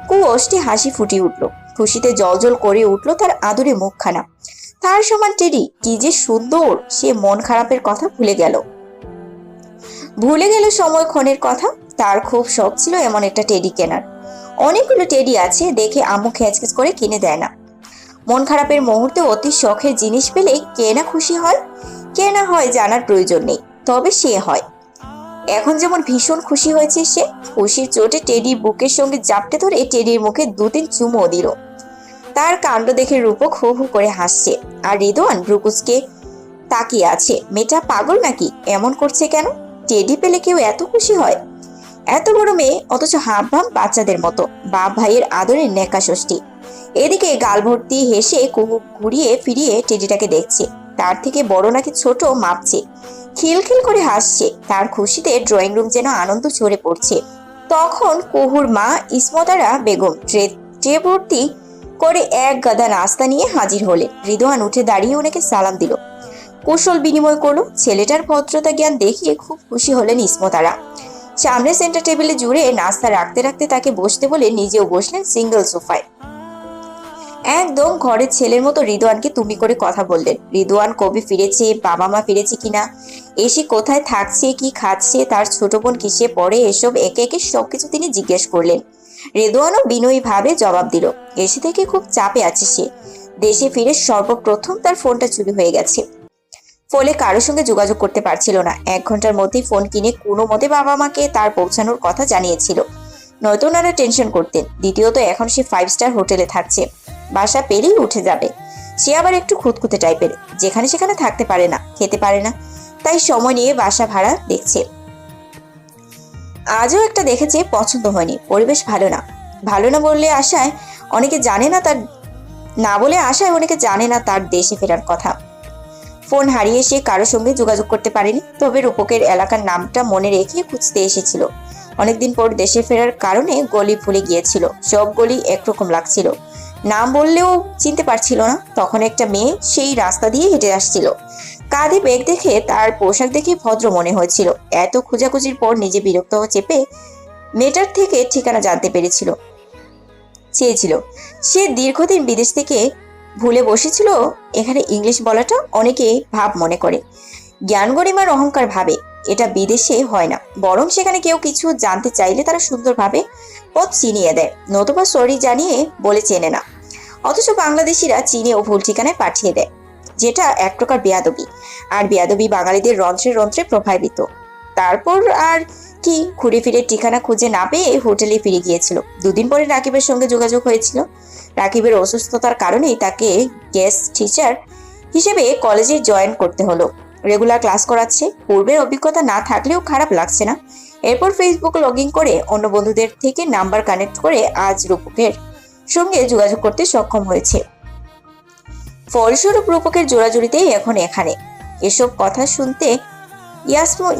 কুহু অষ্টি হাসি ফুটিয়ে উঠলো। খুশিতে জলজল করে উঠলো তার আদরে মুখখানা। তার সমান টেডি কি যে সুন্দর! সে মন খারাপের কথা ভুলে গেল সময় ক্ষণের কথা। তার খুব শখ ছিল এমন একটা টেডি কেনার। অনেকগুলো টেডি আছে, দেখে আম্মু খেচখেচ করে কিনে দেয় না। মন খারাপের মুহূর্তে অতি শখের জিনিস পেলে কে না খুশি হয়, কে না হয় জানার প্রয়োজন নেই, তবে সে হয়। এখন যেমন ভীষণ খুশি হয়েছে সে। খুশির চোটে টেডি বুকের সঙ্গে জাপটে ধরে টেডির মুখে 2-3 চুমো দিল। তার কাণ্ড দেখে রূপক হু হু করে হাসছে, আর রিদওয়ান রুকুসকে তাকিয়ে আছে। মেয়েটা পাগল নাকি, এমন করছে কেন? টেডি পেলে কেউ এত খুশি হয়? এত বড় মেয়ে, অথচ হাব ভাব বাচ্চাদের মতো। বাপ ভাইয়ের আদরের নেকা ষষ্ঠী। এদিকে গাল ভর্তি হেসে কুহু ঘুরিয়ে ফিরিয়ে টেডিটাকে দেখছে। তার থেকে বড় নাকি ছোট মাপছে, খিলখিল করে হাসছে। তার খুশিতে ড্রয়িং রুম যেন আনন্দ ঝরে পড়ছে। তখন কুহুর মা ইসমতারা বেগম ট্রে ভর্তি করে এক গাদা নাস্তা নিয়ে হাজির হলেন। রিদওয়ান উঠে দাঁড়িয়ে ওনাকে সালাম দিল, কুশল বিনিময় করলো। ছেলেটার ভদ্রতা জ্ঞান দেখিয়ে খুব খুশি হলেন ইসমতারা। সামনে সেন্টার টেবিলে জুড়ে নাস্তা রাখতে রাখতে তাকে বসতে বলে নিজেও বসলেন সিঙ্গেল সোফায়। একদম ঘরের ছেলের মতো রিদওয়ানকে তুমি করে কথা বললেন। রিদওয়ান কবে ফিরেছে, বাবা মা ফিরেছে কিনা, এসে কোথায় থাকছে, কি খাচ্ছে, তার ছোট বোন কিসে পড়ে, এসব একে একে সবকিছু তিনি জিজ্ঞেস করলেন। রিদওয়ানও বিনয়ী ভাবে জবাব দিল। এসে থেকে খুব চাপে আছে সে। দেশে ফিরে সর্বপ্রথম তার ফোনটা চুরি হয়ে গেছে, ফলে কারোর সঙ্গে যোগাযোগ করতে পারছিল না। 1 ঘন্টার মধ্যেই ফোন কিনে কোনো মতে বাবা মাকে তার পৌঁছানোর কথা জানিয়েছিল, নয়তো ওনারা টেনশন করতেন। দ্বিতীয়ত এখন সে 5 স্টার হোটেলে থাকছে, বাসা পেলেই উঠে যাবে। সে আবার একটু খুঁতখুঁতে টাইপের, যেখানে সেখানে থাকতে পারে না, খেতে পারে না, তাই সময় নিয়ে বাসা ভাড়া দেখছে। আজও একটা দেখেছে, পছন্দ হয়নি, পরিবেশ ভালো না। ভালো না বললে আশায় অনেকে জানে না তার, না বলে আশায় অনেকে জানে না তার দেশে ফেরার কথা। ফোন হারিয়ে সে কারোর সঙ্গে যোগাযোগ করতে পারেনি, তবে রূপকের এলাকার নামটা মনে রেখে খুঁজতে এসেছিল। অনেকদিন পর দেশে ফেরার কারণে গলি ভুলে গিয়েছিল, সব গলি একরকম লাগছিল, নাম বললেও চিনতে পারছিল না। তখন একটা মেয়ে সেই রাস্তা দিয়ে হেঁটে আসছিল, কাঁধে ব্যাগ দেখে তার পোশাক দেখে ভদ্র মনে হয়েছিল। এত খোঁজাখুঁজির পর নিজে বিরক্ত চেপে মেয়েটার থেকে ঠিকানা জানতে চেয়েছিল। সে দীর্ঘদিন বিদেশ থেকে ভুলে বসেছিল এখানে ইংলিশ বলাটা অনেকে ভাব মনে করে, জ্ঞান গরিমার অহংকার ভাবে। এটা বিদেশে হয় না, বরং সেখানে কেউ কিছু জানতে চাইলে তারা সুন্দরভাবে পথ চিনিয়ে দেয়, নতুবা সরি জানিয়ে বলে চেনে না। অথচ বাংলাদেশিরা চীনে ও ভুল ঠিকানায় পাঠিয়ে দেয়, যেটা এক প্রকার বেয়াদবি। আর বেয়াদবি বাঙালিদের রন্ধ্রে রন্ধ্রে প্রভাবিত। তারপর আর কি, ঘুরে ফিরে ঠিকানা খুঁজে না পেয়ে হোটেলে ফিরে গিয়েছিল। 2 দিন পরে রাকিবের সঙ্গে যোগাযোগ হয়েছিল। রাকিবের অসুস্থতার কারণেই তাকে গেস্ট টিচার হিসেবে কলেজে জয়েন করতে হলো। রেগুলার ক্লাস করাচ্ছে। পূর্বের অভিজ্ঞতা না থাকলেও খারাপ লাগছে না। এরপর ফেসবুক লগ ইন করে অন্য বন্ধুদের থেকে নাম্বার কানেক্ট করে আজ রূপকের সঙ্গে যোগাযোগ করতে সক্ষম হয়েছে। ফলস্বরূপ রূপকের জোড়াজুড়িতেই এখন এখানে। এসব কথা শুনতে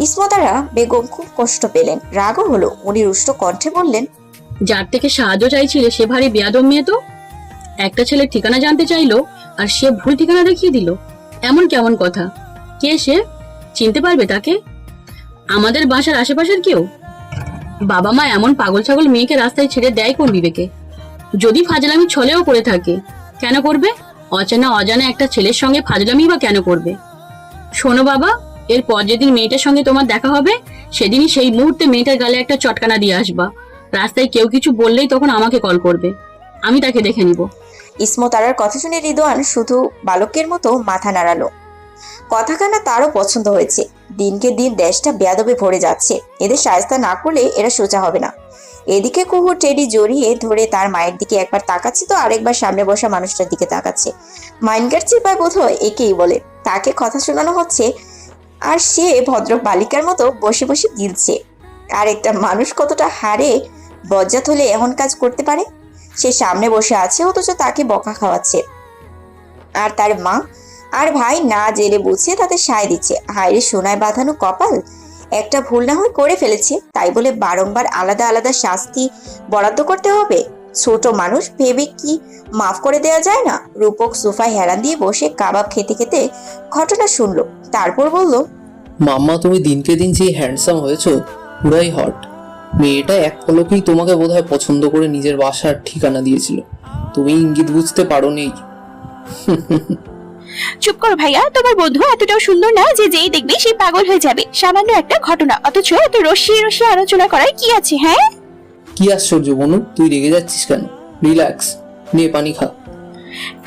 ইসমতারা বেগম খুব কষ্ট পেলেন, রাগও হলো। উনি রুষ্ট কণ্ঠে বললেন, যার থেকে সাহায্য চাইছিলে সে ভারী বেয়াদব মেয়ে তো। একটা ছেলের ঠিকানা জানতে চাইলো আর সে ভুল ঠিকানা দেখিয়ে দিল, এমন কেমন কথা? কে সে? চিনতে পারবে তাকে? আমাদের বাসার আশেপাশের কেউ? বাবা মা এমন পাগল ছাগল মেয়েকে রাস্তায় ছেড়ে দেয় কোন বিবেকে? যদি ফাজলামি ছলেও করে থাকে, কেন করবে? অচেনা অজানা একটা ছেলের সঙ্গে ফাজলামি বা কেন করবে? শোনো বাবা, এরপর যেদিন মেয়েটার সঙ্গে তোমার দেখা হবে সেদিনই সেই মুহূর্তে মেয়েটার গালে একটা চটকানা দিয়ে আসবা। রাস্তায় কেউ কিছু বললেই তখন আমাকে কল করবে, আমি তাকে দেখে নিব। ইসমতারার কথা শুনে রিদওয়ান শুধু বালকের মতো মাথা নাড়ালো। কথাখানা তারও পছন্দ হয়েছে। দিনকে দিন দেশটা বেয়াদবে ভরে যাচ্ছে, এদের শায়েস্তা না করলে এরা সোজা হবে না। এদিকে কুহু টেডি জড়িয়ে ধরে তার মায়ের দিকে একবার তাকাচ্ছে, তো আরেকবার সামনে বসা মানুষটার দিকে তাকাচ্ছে। মাইন্ডগার্ড চিপায় বোধ হয় একেই বলে। তাকে কথা শোনানো হচ্ছে আর সে ভদ্র বালিকার মতো বসে বসে গিলছে। আর একটা মানুষ কতটা হারে বজ্জাত হলে এমন কাজ করতে পারে? সে সামনে বসে আছে, অথচ তাকে বকা খাওয়াচ্ছে। আর তার মা আর ভাই না জেলে বুঝে তাদের সায় দিচ্ছে। হায়রে সোনায় বাঁধানো কপাল, একটা ভুল না হয় করে ফেলেছে, তাই বলে বারংবার আলাদা আলাদা শাস্তি বরাদ্দ করতে হবে? ছোট মানুষ ভেবে কি মাফ করে দেওয়া যায় না? রূপক সোফায় হেলান দিয়ে বসে কাবাব খেতে খেতে ঘটনা শুনলো, তারপর বলল, মাম্মা, তুমি দিনকে দিন যে হ্যান্ডসাম হয়েছো, পুরাই হট। মেয়েটা এক পলকেই তোমাকে বোধহয় পছন্দ করে নিজের বাসার ঠিকানা দিয়েছিল, তুমি ইঙ্গিত বুঝতে পারোনি। চুপ করো ভাইয়া, তোমার বন্ধু এতটাও সুন্দর না যে যেই দেখবে সেই পাগল হয়ে যাবে। সামান্য একটা ঘটনা, অথচ এত রসিয়ে রসিয়ে আলোচনা করার কি আছে? হ্যাঁ, কি আশ্চর্য বনু, তুই রেগে যাচ্ছিস কেন? রিল্যাক্স, নে পানি খা।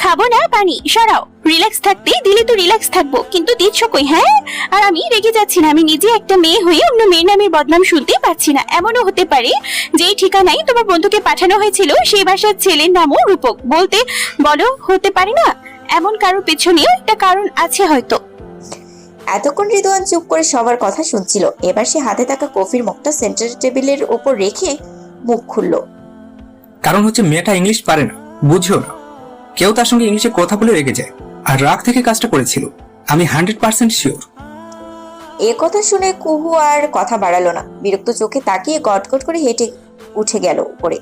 খাবো না পানি, সরাও। রিল্যাক্স থাকতে দিলে তো রিল্যাক্স থাকবো, কিন্তু দিচ্ছ কই? হ্যাঁ, আর আমি রেগে যাচ্ছি না, আমি নিজে একটা মেয়ে হয়ে অন্য মেয়ের নামের বদনাম শুনতে পাচ্ছি না। এমনও হতে পারে যেই ঠিকানায় তোমার বন্ধুকে পাঠানো হয়েছিল সেই বাসার ছেলের নামও রূপক। বলো হতে পারে না? এমন কারোর পেছনেও একটা কারণ আছে হয়তো। এতক্ষণ রিদওয়ান চুপ করে সবার কথা শুনছিল। এবার সে হাতে থাকা কফির মগটা সেন্টার টেবিলের উপর রেখে মুখ খুলল। কারণ হচ্ছে মেয়েটা ইংলিশ পারে না, বুঝিও না। কেউ তার সঙ্গে ইংলিশে কথা বলে রেগে যায়, আর রাগ থেকে কাজটা করেছিল, আমি 100% শিওর। এ কথা শুনে কুহু আর কথা বাড়ালো না, বিরক্ত চোখে তাকিয়ে গটগট করে হেঁটে উঠে গেল উপরে।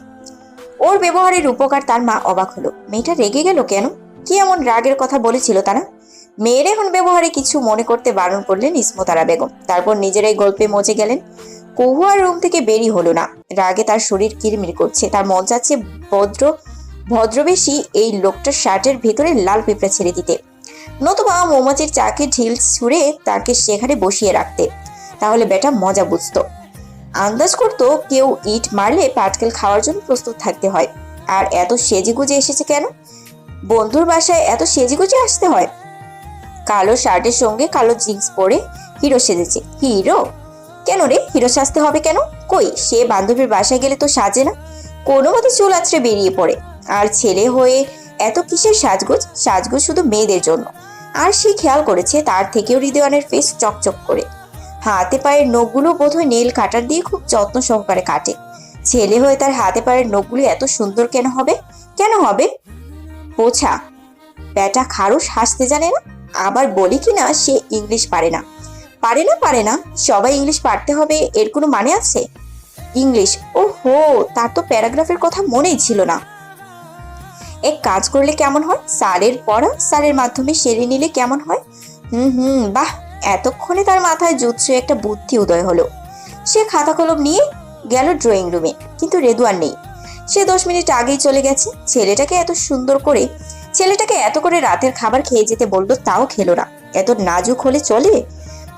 ওর ব্যবহারে রূপক আর তার মা অবাক হলো। মেয়েটা রেগে গেল কেন? কি এমন রাগের কথা বলেছিল তারা? মেয়ের এখন ব্যবহারে কিছু মনে করতে বারণ করলেন ইসমতারা বেগম। তারপর নিজেরাই গল্পে মজে গেলেন। কুহু আর রুম থেকে বেরি হলো না। রাগে তার শরীর কিরমির করছে। তার মন চাচ্ছে ভদ্রবেশী এই লোকটার শার্টের ভেতরে লাল পিঁপড়া ছেড়ে দিতে, নতুবা মৌমাছির চাকে ঢিল ছুঁড়ে তাকে সেখানে বসিয়ে রাখতে। তাহলে বেটা মজা বুঝতো। আন্দাজ করতো কেউ ইট মারলে পাটকেল খাওয়ার জন্য প্রস্তুত থাকতে হয়। আর এত সেজেগুজে এসেছে কেন? বন্ধুর বাসায় এত সেজেগুজে আসতে হয়? কালো শার্টের সঙ্গে কালো জিন্স পরে হিরো সেজেছে। হিরো কেন রে? হিরো সাজতে হবে কেন? কই, সে বান্ধবীর বাসায় গেলে তো সাজে না, কোনো মতে চুল আছড়ে বেরিয়ে পড়ে। আর ছেলে হয়ে এত কিসের সাজগোজ? সাজগোজ শুধু মেয়েদের জন্য। আর সে খেয়াল করেছে তার থেকেও রিদওয়ানের ফেস চকচক করে। হাতে পায়ের নখগুলো বোধহয় নেল কাটার দিয়ে খুব যত্ন সহকারে কাটে। ছেলে হয়ে তার হাতে পায়ের নখগুলো এত সুন্দর কেন হবে? কেন হবে? পোছা বেটা খারুশ, হাসতে জানে না। আবার বলি কি না সে ইংলিশ পারে না। পারে না সবাই ইংলিশ পারতে হবে এর কোনো মানে আছে? ইংলিশ, ও হো, তার তো প্যারাগ্রাফের কথা মনেই ছিল না। এক কাজ করলে কেমন হয়? স্যারের পড়া স্যারের মাধ্যমে সেরে নিলে কেমন হয়? বাহ। এতক্ষণে তার মাথায় জুৎসু একটা বুদ্ধি উদয় হলো। সে খাতা কলম নিয়ে গেল ড্রয়িং রুমে, কিন্তু রেদওয়ান নেই। সে 10 মিনিট আগেই চলে গেছে। ছেলেটাকে এত করে রাতের খাবার খেয়ে যেতে বললো, তাও খেলো না। এত নাজুক হলে চলে?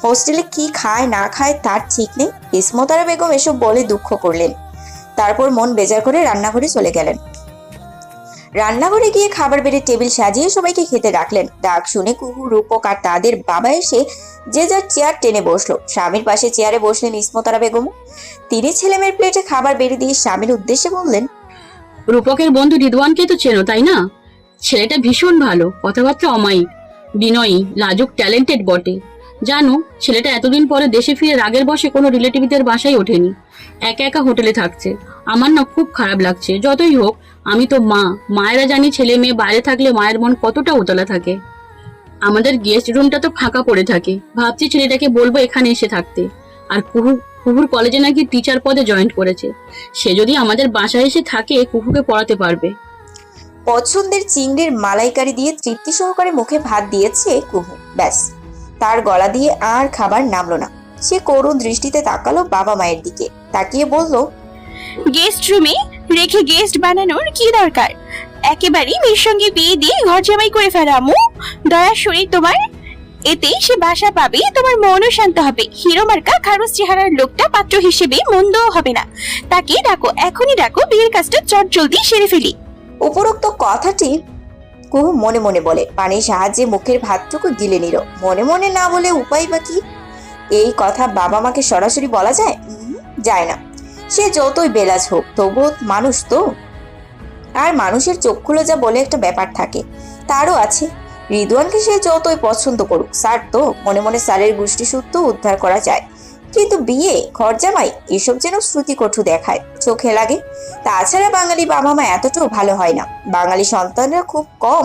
হোস্টেলে কি খায় না খায় তার ঠিক নেই। ইসমতারা বেগম এসব বলে দুঃখ করলেন। তারপর মন বেজার করে রান্নাঘরে চলে গেলেন। রান্নাঘরে গিয়ে খাবার বেড়ে টেবিল সাজিয়ে সবাইকে খেতে ডাকলেন। ডাক শুনে কুহু, রূপক আর তাদের বাবা এসে যে যার চেয়ার টেনে বসলো। স্বামীর পাশে চেয়ারে বসলেন ইসমতারা বেগম। তিনি ছেলেমেয়ের প্লেটে খাবার বেড়ে দিয়ে স্বামীর উদ্দেশ্যে বললেন, রূপকের বন্ধু রিদওয়ানকে তো চেনো তাই না? ছেলেটা ভীষণ ভালো, কথাবার্তা অমায়িক, বিনয়ী, লাজুক, ট্যালেন্টেড বটে। জানো, ছেলেটা এতদিন পরে দেশে ফিরে রাগের বশে কোনো রিলেটিভদের বাসায় ওঠেনি, একা একা হোটেলে থাকছে। আমার না খুব খারাপ লাগছে। যতই হোক, আমি তো মা, মায়েরা জানি ছেলে মেয়ে বাইরে থাকলে মায়ের মন কতটা উতলা থাকে। আমাদের গেস্ট রুমটা তো ফাঁকা পড়ে থাকে। ভাবছি ছেলেটাকে বলবো এখানে এসে থাকতে। আর কুহুর কলেজে নাকি টিচার পদে জয়েন করেছে। সে যদি আমাদের বাসায় এসে থাকে, কুহুকে পড়াতে পারবে। পছন্দের চিংড়ির মালাইকারি দিয়ে তৃপ্তি সহকারে মুখে ভাত দিয়েছে কুহু। ব্যাস, তার গলা দিয়ে আর খাবার নামলো না। সে করুণ দৃষ্টিতে তাকালো বাবা মায়ের দিকে, তাকিয়ে বলল, গেস্ট রুমে রেখে গেস্ট বানানোর কি দরকার? একেবারেই মেয়ের সঙ্গে বিয়ে দিয়ে ঘর জামাই করে ফেলা। আম্মু, দয়ার শরীর তোমার। এতেই সে বাসা পাবে, তোমার মনও শান্ত হবে। হিরো মার্কা খারুস চেহারার লোকটা পাত্র হিসেবে মন্দও হবে না। তাকে ডাকো, এখনই ডাকো, বিয়ের কাজটা চট জলদি সেরে ফেলি। উপরোক্ত কথাটি কুহু মনে মনে বলে। পানির সাহায্যে মুখের ভাতটুকু গিলে নিল। মনে মনে না বলে উপায় বা কি? এই কথা বাবা মাকে সরাসরি বলা যায়? যায় না। সে যতই বেলাজ হোক, তবুও মানুষ তো। আর মানুষের চক্ষুলো যা বলে একটা ব্যাপার থাকে, তারও আছে। রিদওয়ানকে সে যতই পছন্দ করুক, স্যার তো, মনে মনে স্যারের গোষ্ঠী সূত্র উদ্ধার করা যায়। কিন্তু বিয়ে, ঘর জামাই, এসব যেন শ্রুতিকটু দেখায়, চোখে লাগে। তাছাড়া বাঙালি বাবা মা এতটাও ভালো হয় না। বাঙালি সন্তানরা খুব কম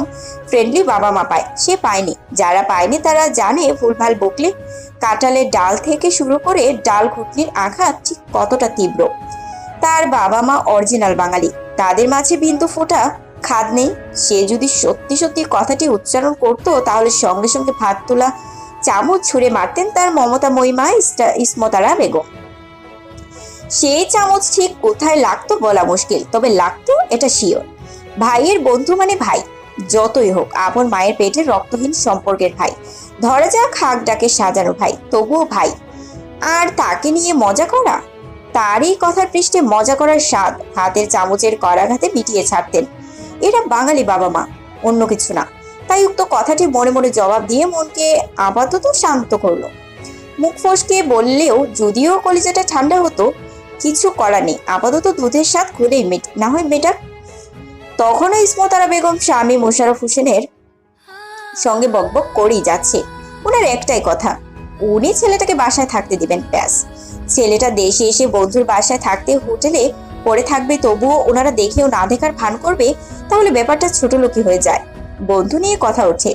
ফ্রেন্ডলি বাবা মা পায়। সে পায়নি। যারা পায়নি তারা জানে ভুলভাল বকলে কাঁঠালের ডাল থেকে শুরু করে ডাল ঘুটনির আঘাত ঠিক কতটা তীব্র। তার বাবা মা অরিজিনাল বাঙালি, তাদের মাঝে বিন্দু ফোঁটা খাদ নেই। সে যদি সত্যি সত্যি কথাটি উচ্চারণ করত, তাহলে সঙ্গে সঙ্গে ভাত তোলা চামচ ছুঁড়ে মারতেন তার মমতাময়ী মা ইসমতারা বেগম। সেই চামচ ঠিক কোথায় লাগতো বলা মুশকিল, তবে লাগতো এটা শিওর। ভাইয়ের বন্ধু মানে ভাই, যতই হোক আপন মায়ের পেটের রক্তহীন সম্পর্কের ভাই। ধরা যাক হাক ডাকে সাজানো ভাই, তবুও ভাই। আর তাকে নিয়ে মজা করা, তারই কথার পৃষ্ঠে মজা করার স্বাদ হাতের চামচের করাঘাতে মিটিয়ে ছাড়তেন। এরা বাঙালি বাবা মা, অন্য কিছু না। তাই উক্ত কথাটি মনে মনে জবাব দিয়ে মনকে আপাতত শান্ত করলো। মুখ ফসকে বললেও যদিও কলিজাটা ঠান্ডা হতো, কিছু করার নেই। আপাতত দুধের স্বাদ খুলেই না হয় মেটাক। তখনও ইসমতারা বেগম স্বামী মোশাররফ হোসেনের সঙ্গে বকবক করেই যাচ্ছে। ওনার একটাই কথা, উনি ছেলেটাকে বাসায় থাকতে দিবেন, ব্যাস। ছেলেটা দেশে এসে বন্ধুর বাসায় থাকতে হোটেলে পড়ে থাকবে, তবুও ওনারা দেখেও না দেখার ভান করবে, তাহলে ব্যাপারটা ছোট লোকই হয়ে যায়। বন্ধু নিয়ে কথা ওঠে।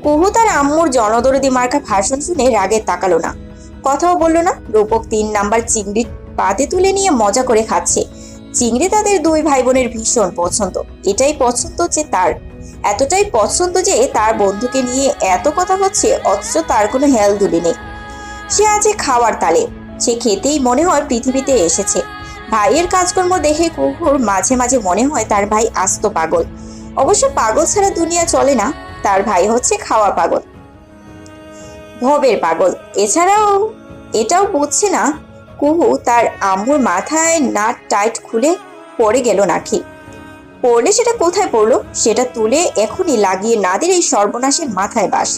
কুহু তার আম্মুর জনদরদি মার্কা ভাষণ শুনে রাগে তাকালো না, কথাও বললো না। রূপক 3 নাম্বার চিংড়ি পাতে তুলে নিয়ে মজা করে খাচ্ছে। চিংড়ি তাদের 2 ভাই বোনের ভীষণ পছন্দ। এটাই পছন্দ যে তার, এতটাই পছন্দ যে তার বন্ধুকে নিয়ে এত কথা হচ্ছে, অথচ তার কোনো হেলদুলি নেই। সে আছে খাওয়ার তালে। সে খেতেই মনে হয় পৃথিবীতে এসেছে। ভাইয়ের কাজকর্ম দেখে কুকুর মাঝে মাঝে মনে হয় তার ভাই আস্ত পাগল। অবশ্য পাগল ছাড়া দুনিয়া চলে না, তার ভাই হচ্ছে খাওয়া পাগল, ভবের পাগল। এছাড়াও এটাও বুঝছে না কুহু তার আম্মুর মাথায় নাট টাইট খুলে পড়ে গেল নাকি। পড়লে সেটা কোথায় পড়লো, সেটা তুলে এখনই লাগিয়ে না দিলেই সর্বনাশের মাথায় বাস।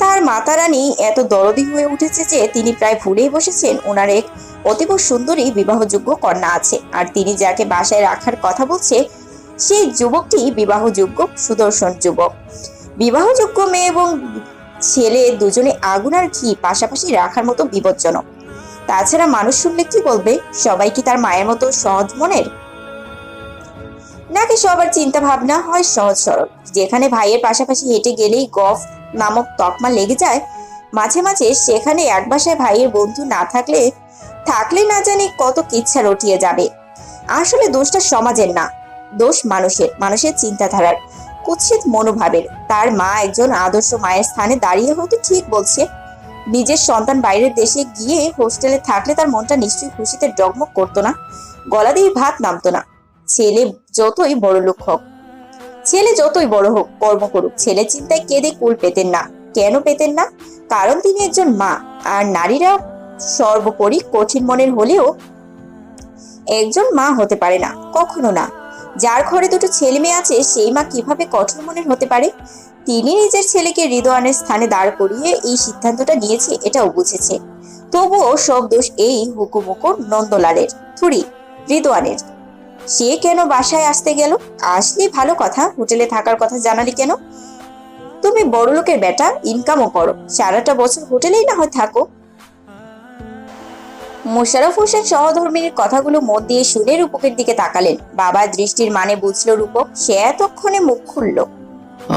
তার মাতা রানী এত দরদি হয়ে উঠেছে যে তিনি প্রায় ভুলেই বসেছেন ওনার এক অতীব সুন্দরী বিবাহযোগ্য কন্যা আছে, আর তিনি যাকে বাসায় রাখার কথা বলছে সেই যুবকটি বিবাহযোগ্য সুদর্শন যুবক। বিবাহযোগ্য মেয়ে এবং ছেলে দুজনে আগুন আর ঘি পাশাপাশি রাখার মতো বিপজ্জনক। তাছাড়া মানুষ শুনলে কি বলবে? সবাই কি তার মায়ের মতো সহজ মনের, নাকি সবার চিন্তা ভাবনা হয় সহজ সরল, যেখানে ভাইয়ের পাশাপাশি হেঁটে গেলেই গফ নামক তকমা লেগে যায়? মাঝে মাঝে সেখানে এক বাসায় ভাইয়ের বন্ধু না থাকলে না জানি কত কিচ্ছা রটিয়ে যাবে। আসলে দোষটা সমাজের না, দোষ মানুষের চিন্তাধারার, কুৎসিত মনোভাবের। তার মা একজন আদর্শ মায়ের স্থানে দাঁড়িয়ে হয়তো ঠিক বলছে। নিজের সন্তান বাইরের দেশে গিয়ে হোস্টেলে থাকলে তার মনটা নিশ্চয়ই খুশিতে ডগমগ করতো না, গলা দিয়ে ভাত নামতো না। ছেলে যতই বড় হোক, কর্ম করুক, ছেলে চিন্তায় কেঁদে কুল পেতেন না। কেন পেতেন না? কারণ তিনি একজন মা, আর নারীরা সর্বোপরি কঠিন মনের হলেও একজন মা হতে পারে না, কখনো না। যার ঘরে দুটো ছেলে মেয়ে আছে সেই মা কিভাবে কঠোর মনের হতে পারে? তিনি নিজের ছেলেকে রিদওয়ানের স্থানে দাঁড় করিয়ে এই সিদ্ধান্তটা নিয়েছে, এটাও বুঝেছে। তবুও সব দোষ এই হুকুমুকু নন্দলালের, থুরি রিদওয়ানের। সে কেন বাসায় আসতে গেল? আসলে ভালো কথা, হোটেলে থাকার কথা জানালি কেন? তুমি বড় লোকের বেটা, ইনকামও করো, সারাটা বছর হোটেলেই না হয় থাকো। মোশাররফ হোসেন সহধর্মিনীর কথাগুলো মন দিয়ে শুনে রূপকের দিকে তাকালেন। বাবার দৃষ্টির মানে বুঝলো রূপক। সে এতক্ষণে মুখ খুলল।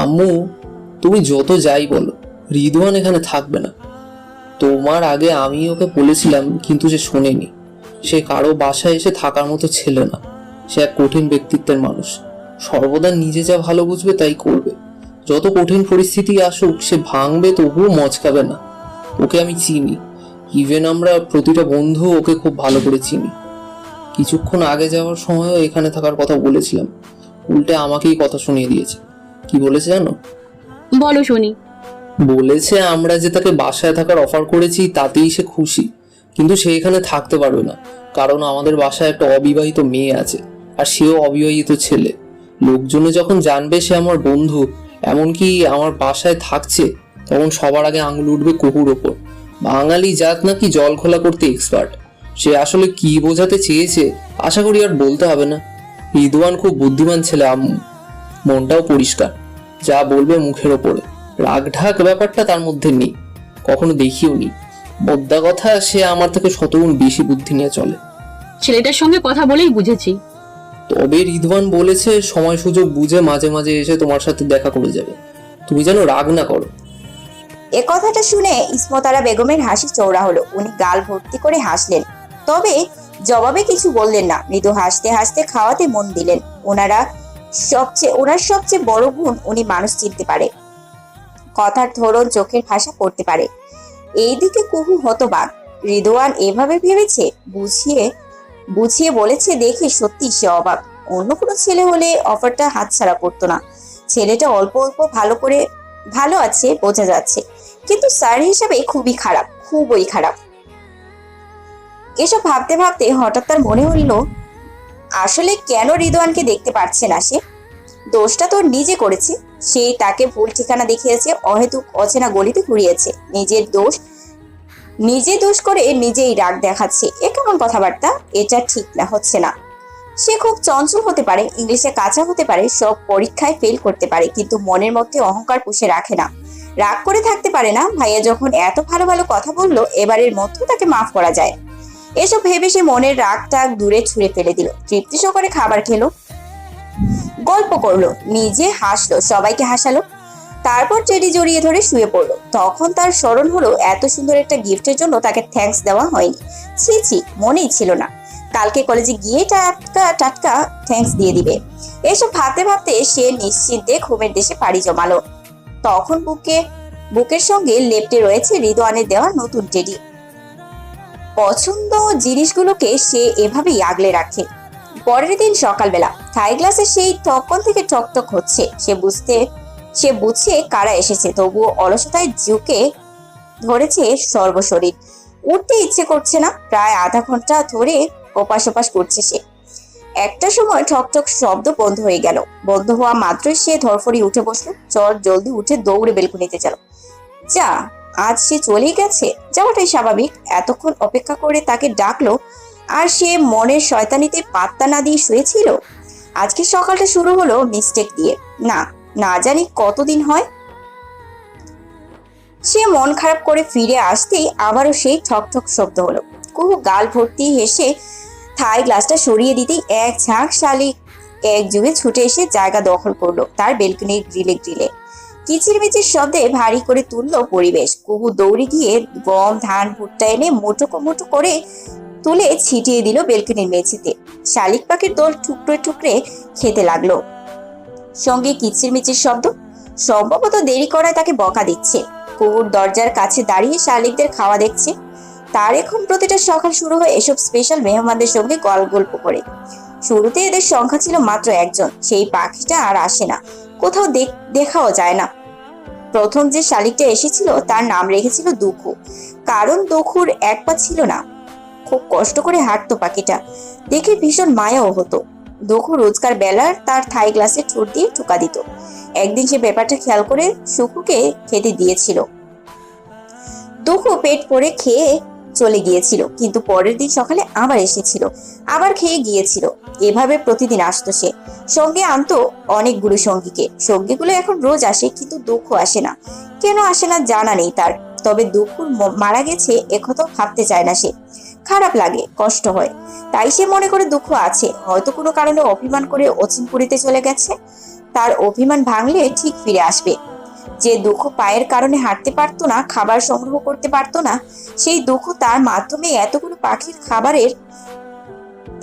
আম্মু, তুমি যত যাই বলো, রিদওয়ান এখানে থাকবে না। তোমার আগে আমি ওকে বলেছিলাম, কিন্তু সে শোনেনি। সে কারো বাসায় এসে থাকার মতো ছেলে না। সে এক কঠিন ব্যক্তিত্বের মানুষ, সর্বদা নিজে যা ভালো বুঝবে তাই করবে। যত কঠিন পরিস্থিতি আসুক সে ভাঙবে, তবুও মচকাবে না। ওকে আমি চিনি, ইভেন আমরা প্রতিটা বন্ধু ওকে খুব ভালো করে চিনি। কিছুক্ষণ আগে যাওয়ার সময়ও এখানে থাকার কথা বলেছিলাম, উল্টে আমাকেই কথা শুনিয়ে দিয়েছে। কি বলেছে জানো? বলো শুনি। বলেছে আমরা যে তাকে বাসায় থাকার অফার করেছি তাতেই সে খুশি, কিন্তু সে এখানে থাকতে পারবে না, কারণ আমাদের বাসায় একটা অবিবাহিত মেয়ে আছে, আর সেও অবিবাহিত ছেলে। লোকজনে যখন জানবে সে আমার বন্ধু, এমনকি আমার বাসায় থাকছে, তখন সবার আগে আঙুল উঠবে কুকুর ওপর। বাঙালি জাত নাকি জল খোলা করতে এক্সপার্ট। সে আসলে কি বোঝাতে চেয়েছে আশা করি আর বলতে হবে না। রিদওয়ান খুব বুদ্ধিমান ছেলে আম্মু, মনটাও পরিষ্কার, যা বলবে মুখের ওপরে। রাগ ঢাক ব্যাপারটা তার মধ্যে নেই, কখনো দেখিও নি। মোদ্দা কথা, সে আমার থেকে শতগুণ বেশি বুদ্ধি নিয়ে চলে। ছেলেটার সঙ্গে কথা বলেই বুঝেছি। তবে রিদওয়ান বলেছে সময় সুযোগ বুঝে মাঝে মাঝে এসে তোমার সাথে দেখা করে যাবে। তুমি যেন রাগ না করো। এ কথাটা শুনে ইসমতারা বেগমের হাসি চওড়া হলো। উনি গাল ভর্তি করে হাসলেন, তবে জবাবে কিছু বললেন না। মৃদু হাসতে হাসতে খাওয়াতে মন দিলেন। ওনার সবচেয়ে বড় গুণ, উনি মানুষ চিনতে পারে, কথার ধরন, চোখের ভাষা পড়তে পারে। এইদিকে কুহু হতবাক। রিদওয়ান এভাবে ভেবেছে, বুঝিয়ে বলেছে দেখে সত্যি সে অবাক। অন্য কোনো ছেলে হলে অফারটা হাতছাড়া করতো না। ছেলেটা অল্প অল্প ভালো আছে বোঝা যাচ্ছে, কিন্তু স্যার হিসাবে খুবই খারাপ। এসব ভাবতে ভাবতে হঠাৎ তার মনে হইল, আসলে কেন রিদওয়ানকে দেখতে পারছে না সে? দোষটা তোর নিজে করেছে। সেই তাকে ভুল ঠিকানা দেখিয়েছে, অহেতুক অচেনা গলিতে ঘুরিয়েছে। নিজে দোষ করে নিজেই রাগ দেখাচ্ছে। এ কেমন কথাবার্তা? এটা ঠিক না, হচ্ছে না। সে খুব চঞ্চল হতে পারে, ইংলিশে কাঁচা হতে পারে, সব পরীক্ষায় ফেল করতে পারে, কিন্তু মনের মধ্যে অহংকার পুষে রাখে না, রাগ করে থাকতে পারে না। ভাইয়া যখন এত ভালো ভালো কথা বললো, এবারের মতো তাকে মাফ করা যায়। এসব ভেবে সে মনের রাগটা দূরে ছুঁড়ে ফেলে দিল। তৃপ্তি সহকারে খাবার খেলো, গল্প করলো, নিজে হাসলো, সবাইকে হাসালো। তারপর টেডি জড়িয়ে ধরে শুয়ে পড়লো। তখন তার স্মরণ হলো এত সুন্দর একটা গিফটের জন্য তাকে থ্যাঙ্কস দেওয়া হয়নি। ছি, মনেই ছিল না। কালকে কলেজে গিয়ে টাটকা থ্যাঙ্কস দিয়ে দিবে। এসব ভাবতে ভাবতে সে নিশ্চিন্তে ঘুমের দেশে পাড়ি জমালো। তখন বুকের সঙ্গে লেপ্টে রয়েছে রিদওয়ানের দেওয়া নতুন টেডি। পছন্দ জিনিসগুলোকে সে এভাবেই আগলে রাখে। পরের দিন সকালবেলা থাই গ্লাসে সেই তখন থেকে টকটক হচ্ছে। সে বুঝছে কারা এসেছে, তবুও অলসতায় ঝুঁকে ধরেছে সর্বশরীর। উঠতে ইচ্ছে করছে না। প্রায় আধা ঘন্টা ধরে ওপাশ ওপাশ করছে সে। একটা সময় ঠকঠক শব্দ বন্ধ হয়ে গেল। বন্ধ হওয়া মাত্রই সে ধরফড়ি উঠে বসলো। চট জলদি উঠে দৌড়ে বেলকুনিতে গেল। যা, আজ সে চলেই গেছে, যাওয়াটাই স্বাভাবিক। এতক্ষণ অপেক্ষা করে তাকে ডাকলো আর সে মনের শয়তানিতে পাত্তা না দিয়ে শুয়েছিল। আজকে সকালটা শুরু হলো মিস্টেক দিয়ে। না জানি কতদিন হয়। সে মন খারাপ করে ফিরে আসতেই আবারও সেই ঠকঠক শব্দ হলো। কুহু গাল ভর্তি হেসে থাই গ্লাসটা সরিয়ে দিতেই এক ঝাঁক শালিক এক যুগে ছুটে এসে জায়গা দখল করলো তার বেলকনির গ্রিলে। কিচিরমিচির শব্দে ভারী করে তুললো পরিবেশ। কুহু দৌড়ে গিয়ে গম ধান ভুট্টা এনে মুঠো করে তুলে ছিটিয়ে দিল বেলকনির মেঝেতে। শালিক পাখির দল টুকরে টুকরে খেতে লাগলো। সঙ্গে কিচিরমিচির শব্দ। সম্ভবত দেরি করায় তাকে বকা দিচ্ছে। কুহুর দরজার কাছে দাঁড়িয়ে শালিকদের খাওয়া দেখছে। তার এখন প্রতিটা সকাল শুরু হয় এসব স্পেশাল মেহমানদের সঙ্গে গল্প করে। শুরুতে এদের সংখ্যা ছিল মাত্র একজন। সেই পাখিটা আর আসে না, কোথাও দেখাও যায় না। প্রথম যে শালিকটা এসেছিল তার নাম রেখেছিল দুখু, কারণ দুখুর এক পা ছিল না। খুব কষ্ট করে হাঁটতো পাখিটা, দেখে ভীষণ মায়াও হতো। দুখু রোজকার বেলার তার থাই গ্লাসে ঠোঁট দিয়ে ঠুকা দিত। একদিন সে ব্যাপারটা খেয়াল করে সুকুকে খেতে দিয়েছিল। দুখু পেট ভরে খেয়ে চলে গিয়েছিল, কিন্তু পরের দিন সকালে আবার এসেছিল, আবার খেয়ে গিয়েছিল। এভাবে প্রতিদিন আসতো সে। সঙ্গে আনতো অনেকগুলো সঙ্গীকে। সঙ্গীগুলো এখন রোজ আসে, কিন্তু দুঃখ আসে না। কেন আসে না জানা নেই তার। তবে দুঃখুর মারা গেছে একথাও ভাবতে চায় না সে। খারাপ লাগে, কষ্ট হয়। তাই সে মনে করে দুঃখ আছে, হয়তো কোনো কারণে অভিমান করে অচিনপুরিতে চলে গেছে। তার অভিমান ভাঙলে ঠিক ফিরে আসবে। যে দুঃখ পায়ের কারণে হাঁটতে পারতো না, খাবার সংগ্রহ করতে পারতো না, সেই দুঃখ তার মাধ্যমে এতগুলো পাখির খাবারের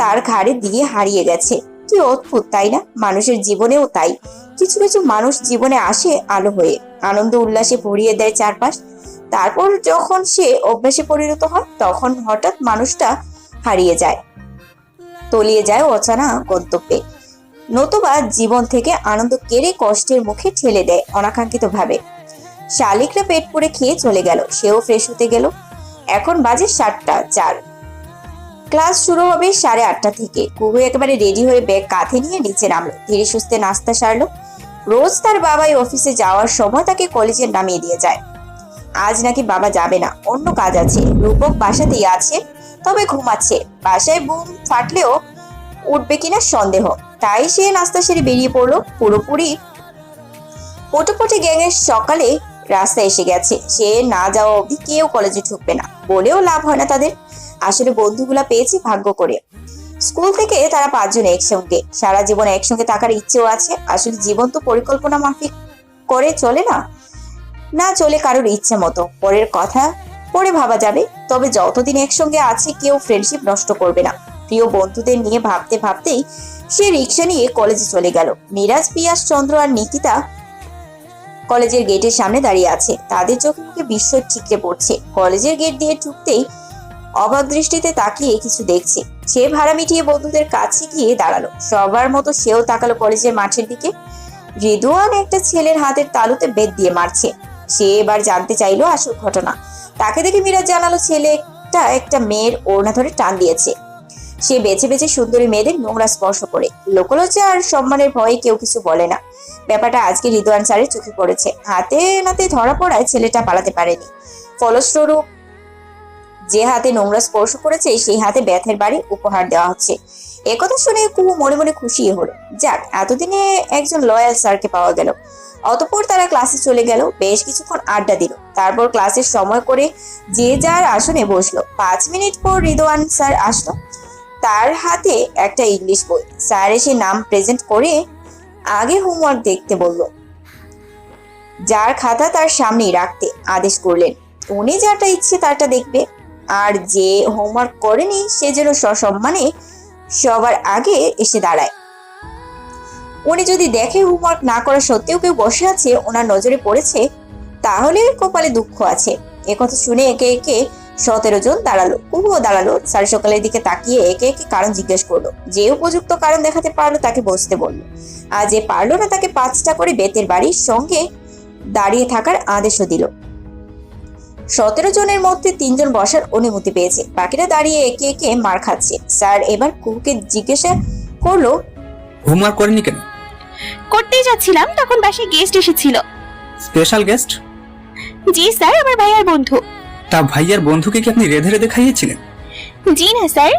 তার ঘাড়ে দিয়ে হারিয়ে গেছে। কি অদ্ভুত, তাই না? মানুষের জীবনেও তাই। কিছু কিছু মানুষ জীবনে আসে আলো হয়ে, আনন্দ উল্লাসে ভরিয়ে দেয় চারপাশ। তারপর যখন সে অভ্যাসে পরিণত হয়, তখন হঠাৎ মানুষটা হারিয়ে যায়, তলিয়ে যায় অজানা গন্তব্যে। নতুবা জীবন থেকে আনন্দ কেড়ে কষ্টের মুখে ঠেলে দেয় অনাকাঙ্ক্ষিত ভাবে। শালিকরা পেট পুড়ে খেয়ে চলে গেল, সেও ফ্রেশ হতে গেল। এখন বাজে 7:04। ক্লাস শুরু হবে 8:30 থেকে। কুহু একেবারে রেডি হয়ে ব্যাগ কাঁধে নিয়ে নিচে নামলো। ধীরে সুস্থে নাস্তা সারলো। রোজ তার বাবাই অফিসে যাওয়ার সময় তাকে কলেজে নামিয়ে দিয়ে যায়। আজ নাকি বাবা যাবে না, অন্য কাজ আছে। রূপক বাসাতেই আছে, তবে ঘুমাচ্ছে। বাসায় বুম ফাটলেও উঠবে কিনা সন্দেহ। তাই সে নাস্তা সেরে বেরিয়ে পড়লো। পুরোপুরি পটপটি গ্যাংয়ের সকালে রাস্তায় এসে গেছে। সে না যাওয়া অবধি কেউ কলেজে ঢুকবে না, বলেও লাভ হয় না তাদের। আসলে বন্ধুগুলা পেয়েছে ভাগ্য করে। স্কুল থেকে তারা 5 জন একসঙ্গে, সারা জীবন একসঙ্গে থাকার ইচ্ছেও আছে। আসলে জীবন তো পরিকল্পনা মাফিক করে চলে না, না চলে কারোর ইচ্ছে মতো। পরের কথা পরে ভাবা যাবে। তবে যতদিন একসঙ্গে আছে কেউ ফ্রেন্ডশিপ নষ্ট করবে না। প্রিয় বন্ধুদের নিয়ে ভাবতে ভাবতেই সে রিক্সা নিয়ে কলেজে চলে গেল। মিরাজ, পিয়াস, চন্দ্র আর নিকিতা কলেজের গেটের সামনে দাঁড়িয়ে আছে। তাদের চোখে মুখে বিস্ময় ঠিকরে পড়ছে। কলেজের গেট দিয়ে ঢুকতেই অবাক দৃষ্টিতে তাকিয়ে কিছু দেখছে। সে ভাড়া মিটিয়ে বন্ধুদের কাছে গিয়ে দাঁড়ালো। সবার মতো সেও তাকালো কলেজের মাঠের দিকে। রিদওয়ান একটা ছেলের হাতের তালুতে বেত দিয়ে মারছে। সে এবার জানতে চাইলো আসল ঘটনা। তাকে দেখে মিরাজ জানালো ছেলেটা একটা মেয়ের ওড়না ধরে টান দিয়েছে। সে বেছে বেছে সুন্দরী মেয়েদের নোংরা স্পর্শ করে। লোকলজ্জা আর সম্মানের ভয়ে কেউ কিছু বলে না। ব্যাপারটা আজকে রিদওয়ান স্যারের চোখে পড়েছে। হাতে নাতে ধরা পড়ায় ছেলেটা পালাতে পারেনি। ফলস্বরূপ যে হাতে নোংরা স্পর্শ করেছে সেই হাতে ব্যথের বাড়ি উপহার দেওয়া হচ্ছে। একথা শুনে কুহু মনে মনে খুশি হলো। যাক, এতদিনে একজন লয়াল স্যারকে পাওয়া গেল। অতঃপর তারা ক্লাসে চলে গেল। বেশ কিছুক্ষণ আড্ডা দিল। তারপর ক্লাসের সময় করে যে যার আসনে বসলো। 5 মিনিট পর রিদওয়ান স্যার আসলো। তার হাতে একটা ইংলিশ বই। স্যার এসে নাম প্রেজেন্ট করে আগে হোমওয়ার্ক দেখতে বলল। যার খাতা তার সামনেই রাখতে আদেশ করলেন। উনি যাটা ইচ্ছে তারটা দেখবে, আর যে হোমওয়ার্ক করেনি সে যেন সসম্মানে সবার আগে এসে দাঁড়ায়। উনি যদি দেখে হোমওয়ার্ক না করা সত্ত্বেও কেউ বসে আছে, ওনার নজরে পড়েছে, তাহলে কপালে দুঃখ আছে। একথা শুনে একে একে 17 জন দাঁড়ালো, কুহুও দাঁড়ালো। স্যার সকালের দিকে তাকিয়ে একে একে কারণ জিজ্ঞেস করলো। যে উপযুক্ত কারণ দেখাতে পারলো তাকে বসতে বললো, আর যে পারলো না তাকে 5টা করে বেতের বাড়ির সঙ্গে দাঁড়িয়ে থাকার আদেশও দিল। 17 জনের মধ্যে 3 জন বসার অনুমতি পেয়েছে, বাকিরা দাঁড়িয়ে একে একে মার খাচ্ছে। স্যার এবার কুহুকে জিজ্ঞাসা করলো, হোমওয়ার্ক করেনি কেন? করতেই যাচ্ছিলাম, তখন বাসায় গেস্ট এসেছিল। Special guest? জি স্যার, আমার ভাইয়ার বন্ধু। তা ভাইয়ার বন্ধুকে কি আপনি রেধে রেধে খাইয়েছিলেন? জি না স্যার।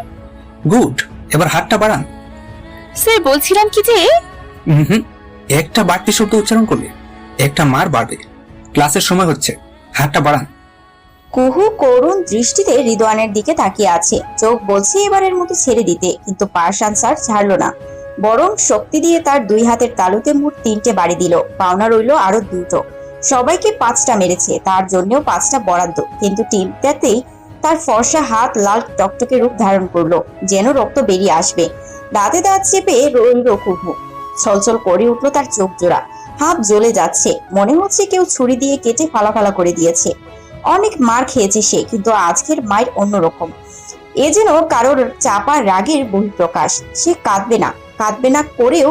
গুড, এবার হাতটা বাড়ান। স্যার বলছিলাম কি যে হুম, একটা বাড়তি শব্দ উচ্চারণ করলে একটা মার বাড়বে। ক্লাসের সময় হচ্ছে, হাতটা বাড়ান। কুহু করুণ দৃষ্টিতে রিদওয়ানের দিকে তাকিয়ে আছে। চোখ বলছে এবারের মতো ছেড়ে দিতে, কিন্তু পার্সান স্যার ছাড়লো না, বরং শক্তি দিয়ে তার 2 হাতের তালুতে মোট 3টে বাড়ি দিল। পাওনা রইল আরো 2টো। সবাইকে 5টা মেরেছে, তার জন্যও 5টা বরাদ্দ। কিন্তু টিমটাতেই তার ফর্সা হাত লাল টকটকে রূপ ধারণ করলো, যেন রক্ত বেরিয়ে আসবে। দাঁতে দাঁত চেপে রইল কুহু। ছলছল করে উঠলো তার চোখ জোড়া, হাত জ্বলে যাচ্ছে। মনে হচ্ছে কেউ ছুরি দিয়ে কেটে ফালা করে দিয়েছে। অনেক মার খেয়েছে সে, কিন্তু আজকের মায়ের অন্যরকম। এ যেন কারোর চাপা রাগের বহিঃপ্রকাশ। সে কাঁদবে না করেও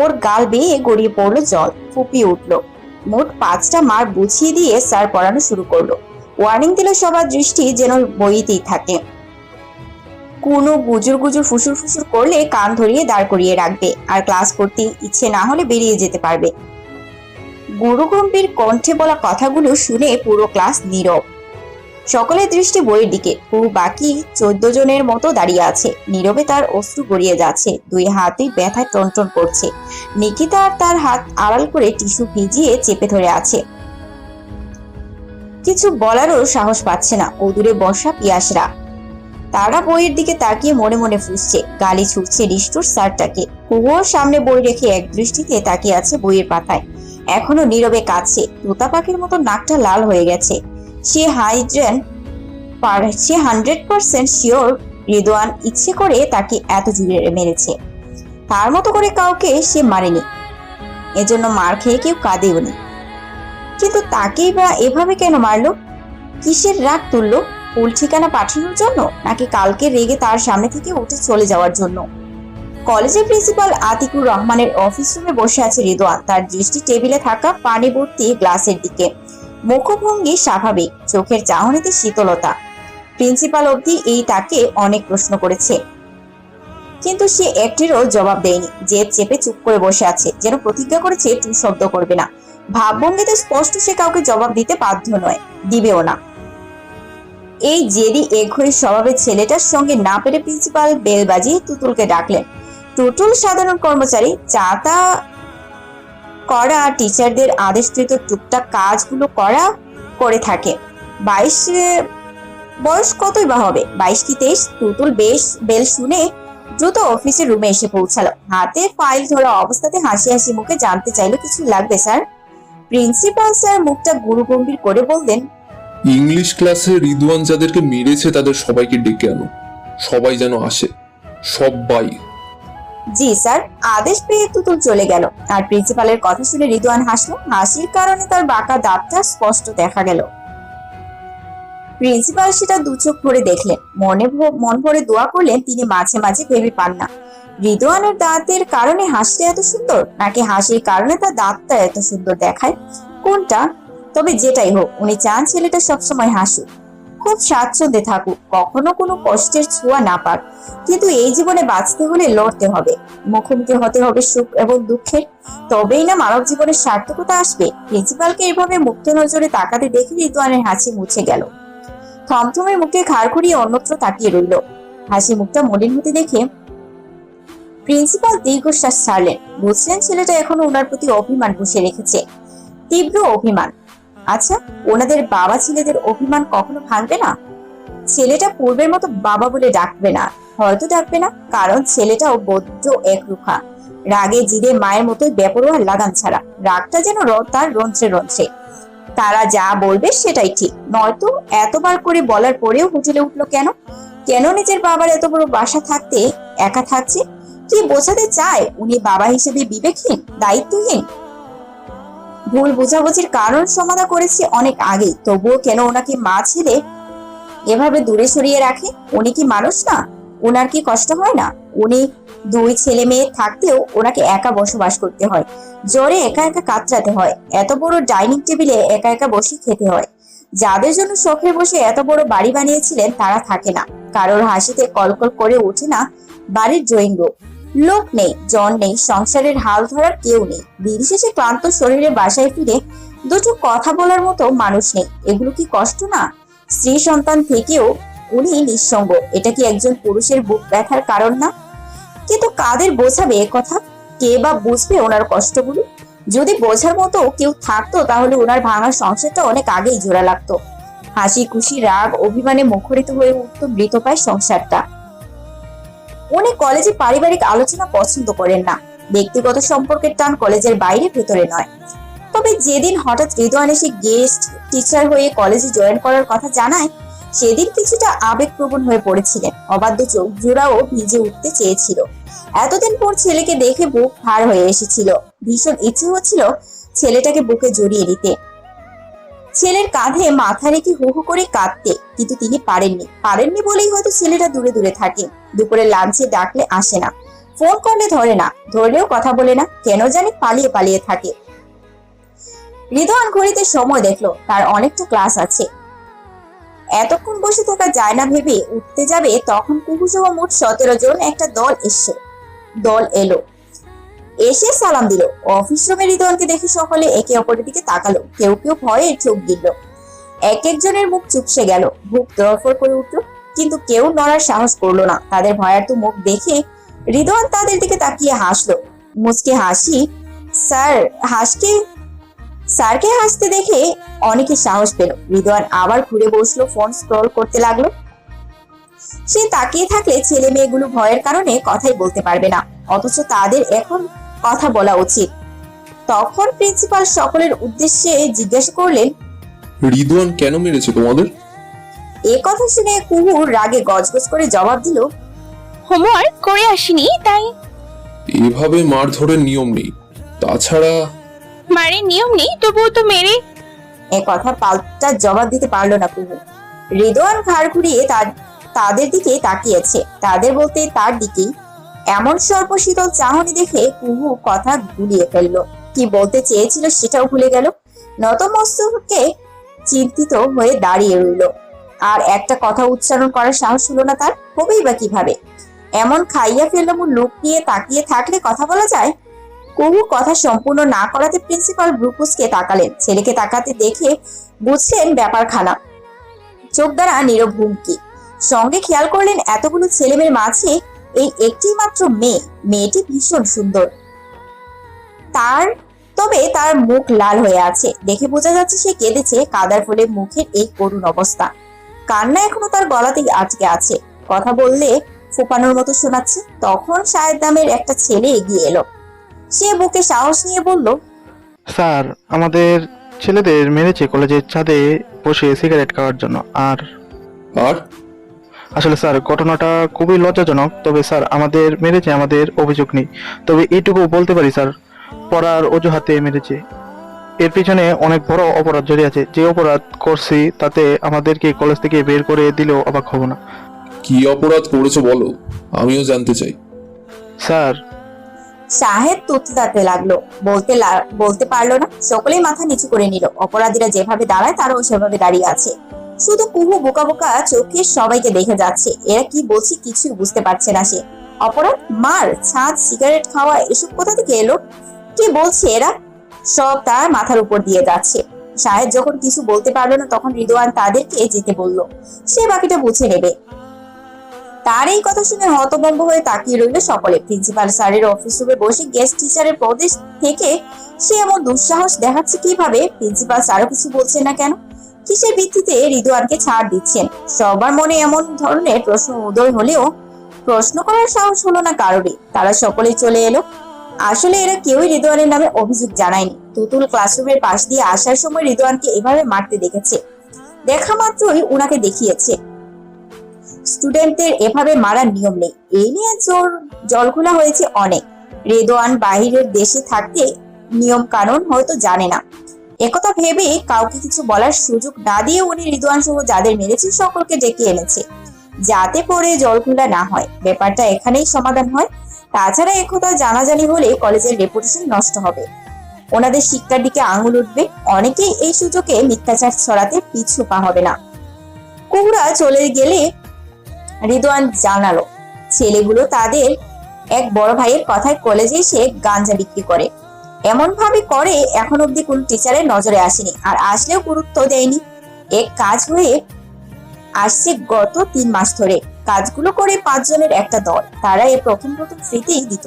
ওর গাল বেয়ে গড়িয়ে পড়লো জল, ফুপিয়ে উঠলো। মোট 5টা মার বুঝিয়ে দিয়ে স্যার পড়ানো শুরু করলো। ওয়ার্নিং দিল সবার দৃষ্টি যেন বইতেই থাকে। কোনো গুজুর ফুসুর করলে কান ধরিয়ে দাঁড় করিয়ে রাখবে, আর ক্লাস করতে ইচ্ছে না হলে বেরিয়ে যেতে পারবে। গুরুগম্ভীর কণ্ঠে বলা কথাগুলো শুনে পুরো ক্লাস নীরব। সকলের দৃষ্টি বইয়ের দিকে। বাকি 14 জনের মতো দাঁড়িয়ে আছে, নীরবে। তার অশ্রু গড়িয়ে যাচ্ছে, 2 হাতই ব্যথায় টনটন করছে। নিকিতা তার হাত আড়াল করে টিস্যু ভিজিয়ে চেপে ধরে আছে। কিছু বলারও সাহস পাচ্ছে না ও দূরে বসা পিয়াসরা। তারা বইয়ের দিকে তাকিয়ে মনে মনে ফুঁসছে, গালি ছুটছে নিষ্ঠুর স্যারটাকে। কুহুর সামনে বই রেখে এক দৃষ্টিতে তাকিয়ে আছে বইয়ের পাতায়। এখনো নীরবে কাঁদছে, তোতা পাখির মতো নাকটা লাল হয়ে গেছে। সে 100% শিওর রিদওয়ান ইচ্ছে করে তাকে এত জুড়ে মেরেছে। তার মতো করে কাউকে সে মারেনি, এজন্য মার খেয়ে কেউ কাঁদেওনি। কিন্তু তাকেই বা এভাবে কেন মারলো? কিসের রাগ তুললো? ভুল ঠিকানা পাঠানোর জন্য, নাকি কালকে রেগে তার সামনে থেকে উঠে চলে যাওয়ার জন্য? কলেজের প্রিন্সিপাল আতিকুর রহমানের অফিস রুমে বসে আছে রিদওয়ান, তার দৃষ্টি টেবিলে থাকা পানি ভর্তি গ্লাসের দিকে। মুখভঙ্গি স্বাভাবিক, চোখের চাহনিতে শীতলতা। প্রিন্সিপাল অবধি এই তাকে অনেক প্রশ্ন করেছে, কিন্তু সে একটিরও জবাব দেয়নি। জেদ চেপে চুপ করে বসে আছে, যেন প্রতিজ্ঞা করেছে টু শব্দ করবে না। ভাবভঙ্গিতে স্পষ্ট সে কাউকে জবাব দিতে বাধ্য নয়, দিবেও না। এই জেদি একঘরে স্বভাবের ছেলেটার সঙ্গে না পেরে প্রিন্সিপাল বেল বাজিয়ে তুতুলকে ডাকলেন। টুটুল সাধারণ কর্মচারী, চাতা করা টিচারদের আদেশকৃত টুকটাক কাজগুলো করে থাকে। 22 বয়স কতই বা হবে, 22 কি 23। টুটুল বেল শুনে দ্রুত অফিসের রুমে এসে পৌঁছালো। হাতে ফাইল ধরা অবস্থাতে হাসি মুখে জানতে চাইলো, কিছু লাগবে স্যার? প্রিন্সিপাল স্যার মুখটা গুরুগম্ভীর করে বললেন, ইংলিশ ক্লাসে রিদওয়ান যাদেরকে মেরেছে তাদের সবাইকে ডেকে আনো, সবাই যেন আসে, সবাই। জি স্যার। আদেশ পেয়ে তুতুল চলে গেল, আর প্রিন্সিপালের কথা শুনে রিদওয়ান হাসলো। হাসির কারণে তার বাঁকা দাঁতটা স্পষ্ট দেখা গেল। প্রিন্সিপাল সেটা 2 চোখ ভরে দেখলেন, মন ভরে দোয়া করলেন। তিনি মাঝে মাঝে ভেবে পান না, রিদওয়ানের দাঁতের কারণে হাসিটা এত সুন্দর, নাকি হাসির কারণে তার দাঁতটা এত সুন্দর দেখায়, কোনটা? তবে যেটাই হোক, উনি চান ছেলেটা সবসময় হাসুক, খুব স্বাচ্ছন্দ্যে থাকুক, কখনো কোনো কষ্টের ছোঁয়া না পাক। কিন্তু এই জীবনে বাঁচতে হলে লড়তে হবে, মুখোমুখি হতে হবে সুখ এবং দুঃখের, তবেই না মানব জীবনের সার্থকতা আসবে। প্রিন্সিপালকে এভাবে মুক্ত নজরে তাকাতে দেখে রিদওয়ানের হাসি মুছে গেল। থমথমে মুখে ঘাড় ঘুরিয়ে অন্যত্র তাকিয়ে রইল। হাসি মুখটা মলিন হতে দেখে প্রিন্সিপাল দীর্ঘশ্বাস ছাড়লেন। বুঝলেন ছেলেটা এখনো ওনার প্রতি অভিমান বসে রেখেছে, তীব্র অভিমান। আচ্ছা, ওনাদের বাবা ছেলেদের অভিমান কখনো ভাঙবে না? ছেলেটা পূর্বের মতো বাবা বলে ডাকবে না, হয়তো ডাকবে না, কারণ ছেলেটাও বড্ড একরুখা, রাগে জিরে মায়ের মতোই বেপরোয়া লাগাম ছাড়া। রাগটা যেন তার রন্ধ্রে। তারা যা বলবে সেটাই ঠিক, নয়তো এতবার করে বলার পরেও হোটেলে উঠলো কেন? কেন নিজের বাবার এত বড় বাসা থাকতে একা থাকছে? কি বোঝাতে চায় উনি বাবা হিসেবে বিবেকহীন, দায়িত্বহীন? ভুল বোঝাবুঝির কারণ সমাধান করেছে অনেক আগেই, তবুও কেন ওনাকে মা ছেলে এভাবে দূরে সরিয়ে রাখে? উনি কি মানুষ না? ওনার কি কষ্ট হয় না? উনি 2 ছেলে মেয়ে থাকতেও ওনাকে একা বসবাস করতে হয়, জ্বরে একা একা কাতরাতে হয়, এত বড় ডাইনিং টেবিলে একা একা বসে খেতে হয়। যাদের জন্য শখে বসে এত বড় বাড়ি বানিয়েছিলেন তারা থাকে না, কারোর হাসিতে কলকল করে ওঠে না বাড়ির ড্রয়িং রুম। লোক নেই, জন নেই, সংসারের হাল ধরার কেউ নেই। দিন শেষে ক্লান্ত শরীরে বাসায় ফিরে দুটো কথা বলার মতো মানুষ নেই। এগুলো কি কষ্ট না? স্ত্রী সন্তান থেকেও উনি নিঃসঙ্গ। এটা কি একজন পুরুষের বুক ব্যথার কারণ না? কিন্তু কাদের বোঝাবে এ কথা? কে বা বুঝবে ওনার কষ্টগুলো? যদি বোঝার মতো কেউ থাকতো তাহলে ওনার ভাঙা সংসারটা অনেক আগেই জোড়া লাগতো। হাসি খুশি রাগ অভিমানে মুখরিত হয়ে উঠতো মৃতপ্রায় সংসারটা। উনি কলেজে পারিবারিক আলোচনা পছন্দ করেন না। ব্যক্তিগত সম্পর্কের টান কলেজের বাইরে ভেতরে নয়। তবে যেদিন হঠাৎ রিদওয়ান এসে গেস্ট টিচার হয়ে কলেজে জয়েন করার কথা জানায়, সেদিন কিছুটা আবেগপ্রবণ হয়ে পড়েছিলেন। অবাধ্য চোখ জোড়াও ভিজে উঠতে চেয়েছিল। এতদিন পর ছেলেকে দেখে বুক ভার হয়ে এসেছিল। ভীষণ ইচ্ছে হচ্ছিল ছেলেটাকে বুকে জড়িয়ে নিতে, ছেলের কাঁধে মাথা রেখে হু হু করে কাঁদতে, কিন্তু তিনি পারেননি বলেই হয়তো ছেলেটা দূরে দূরে থাকে। দুপুরে লাঞ্চে ডাকলে আসে না, ফোন করলে ধরে না, ধরলেও কথা বলে না, কেন জানি পালিয়ে পালিয়ে থাকে। রিদওয়ান ঘড়িতে সময় দেখলো, তার অনেকটা ক্লাস আছে। এতক্ষণ বসে থাকা যায় না ভেবে উঠতে যাবে, তখন কুকু সহ মোট 17 জন একটা দল এলো। এসে সালাম দিল। অফিস রুমে রিদওয়ানকে দেখে সকলে একে অপরের দিকে তাকালো। কেউ কেউ ভয়ে চোখ গিলল। এক একজনের মুখ চুপসে গেল, বুক দরফর করে উঠলো, কিন্তু কেউ নড়ার সাহস করলো না। তাদের ভয়ার্ত মুখ দেখে রিদওয়ান তাদের দিকে তাকিয়ে হাসলো, মুচকে হাসি। স্যারকে হাসতে দেখে অনেকে সাহস পেল। রিদওয়ান আবার ঘুরে বসলো, ফোন স্ক্রল করতে লাগলো। সে তাকিয়ে থাকলে ছেলে মেয়েগুলো ভয়ের কারণে কথাই বলতে পারবে না, অথচ তাদের এখন কথা বলা উচিত। তখন প্রিন্সিপাল সকলের উদ্দেশ্যে জিজ্ঞাসা করলেন, রিদওয়ান কেন মেরেছে তোমাদের? এ কথা শুনে কুহু রাগে গজগজ করে জবাব দিল, হোমওয়ার্ক করে আসিনি তাই। এভাবে মারধরের নিয়ম নেই, তাছাড়া মারের নিয়ম নেই তবুও তো মেরে। এ কথা পাল্টা জবাব দিতে পারলো না কুহু। রিদওয়ান ঘাড় ঘুরিয়ে তাদের দিকে তাকিয়েছে, তাদের বলতে তার দিকেই। এমন সর্বশীতল চাহনি দেখে কুহু কথা গুলিয়ে ফেললো। কি বলতে চেয়েছিল সেটাও ভুলে গেল। নতমস্তকে চিন্তিত হয়ে দাঁড়িয়ে রইল। আর একটা কথা উচ্চারণ করার সাহস হলো না তার। হবেই বা কিভাবে? এমন খাইয়া ফেললাম লোক নিয়ে তাকিয়ে থাকলে কথা বলা যায়? কুহু কথা সম্পূর্ণ না করাতে প্রিন্সিপাল ব্রুকুসকে তাকালেন। ছেলেকে তাকাতে দেখে বুঝলেন ব্যাপারখানা। চোখ দ্বারা নীরব হুমকি। সঙ্গে খেয়াল করলেন এতগুলো ছেলেমেয়ের মাঝে এই একটি মাত্র মেয়েটি ভীষণ সুন্দর। তবে তার মুখ লাল হয়ে আছে, দেখে বোঝা যাচ্ছে সে কেঁদেছে। কাদার ফলে মুখের এই করুণ অবস্থা, কান্না এখনো তার গলাতেই আটকে আছে। কথা বললে ফোপানোর মতো শোনাচ্ছে। তখন শাহেদ নামের একটা ছেলে এগিয়ে এলো। সে বুকে সাহস নিয়ে বলল, স্যার, আমাদের ছেলেদের মেরেছে কলেজের ছাদে বসে সিগারেট খাওয়ার জন্য। আর আসলে স্যার, ঘটনাটা খুবই লজ্জাজনক। তবে স্যার, আমাদের মেরেছে, আমাদের অভিযোগ নেই। তবে এইটুকু বলতে পারি স্যার, পড়ার অজুহাতে মেরেছে। এর পিছনে অনেক বড় অপরাধ জড়িয়ে আছে। যে অপরাধ করছি তাতে আমাদেরকে কলেজ থেকে বের করে দিলেও অবাক হব না। কি অপরাধ করেছো বলো, আমিও জানতে চাই। স্যার, শাহেদ তুতলাতে লাগলো। বলতে পারলো না। সকলেই মাথা নিচু করে নিল। অপরাধীরা যেভাবে দাঁড়ায় তারাও সেভাবে দাঁড়িয়ে আছে। শুধু কুহু বোকা বোকা চোখে সবাইকে দেখে যাচ্ছে। এরা কি বলছে কিছুই বুঝতে পারছে না সে। অপরাধ, মার, ছাদ, সিগারেট খাওয়া, এসব কোথা থেকে এলো? কি বলছে এরা? সব তার মাথার উপর দিয়ে যাচ্ছে। শাহেদ যখন কিছু বলতে পারলো না তখন রিদওয়ান তাদেরকে যেতে বলল, সে বাকিটা বুঝে নেবে। তার এই কথা শুনে হতভম্ব হয়ে তাকিয়ে রইল সকলে। প্রিন্সিপাল স্যারের অফিস রুমে বসে গেস্ট টিচারের প্রদেশ থেকে সে এমন দুঃসাহস দেখাচ্ছে কিভাবে? প্রিন্সিপাল স্যারও কিছু বলছেন না কেন? কিসের ভিত্তিতে রিদওয়ানকে ছাড় দিচ্ছেন? সবার মনে এমন ধরনের প্রশ্ন উদয় হলেও প্রশ্ন করার সাহস হলো না কারোরই। তারা সকলেই চলে এলো। আসলে এরা কেউই রিদওয়ানের নামে অভিযোগ জানায়নি। তুতুল ক্লাসরুমের পাশ দিয়ে আসার সময় রিদওয়ানকে এভাবে মারতে দেখেছে। দেখা মাত্রই উনাকে দেখিয়েছে। স্টুডেন্টদের এভাবে মারার নিয়ম নেই। এই নিয়ে জলঘোলা হয়েছে অনেক। রিদওয়ান বাহিরের দেশে থাকতে নিয়ম কানুন হয়তো জানে না। একথা ভেবে কাউকে কিছু বলার সুযোগ না দিয়ে উনি রিদওয়ান সহ যাদের মেরেছে সকলকে ডেকে এনেছে, যাতে পরে জলঘোলা না হয়, ব্যাপারটা এখানেই সমাধান হয়। তাছাড়া একথা জানাজানি হলে কলেজের রেপুটেশন নষ্ট হবে, ওনাদের শিক্ষার দিকে আঙুল উঠবে। অনেকেই এই সুযোগে মিথ্যাচার ছড়াতে পিছু পা হবে না। কুহুরা চলে গেলে রিদওয়ান জানালো, ছেলেগুলো তাদের এক বড় ভাইয়ের কথায় কলেজে এসে গাঞ্জা বিক্রি করে। এমন ভাবে করে এখন অব্দি কোন টিচারের নজরে আসেনি, আর আসলেও গুরুত্ব দেয়নি। এক কাজ হয়ে আসছে গত 3 মাস ধরে। কাজগুলো করে 5 জনের একটা দল, তারা প্রথম ফ্রিতেই দিত।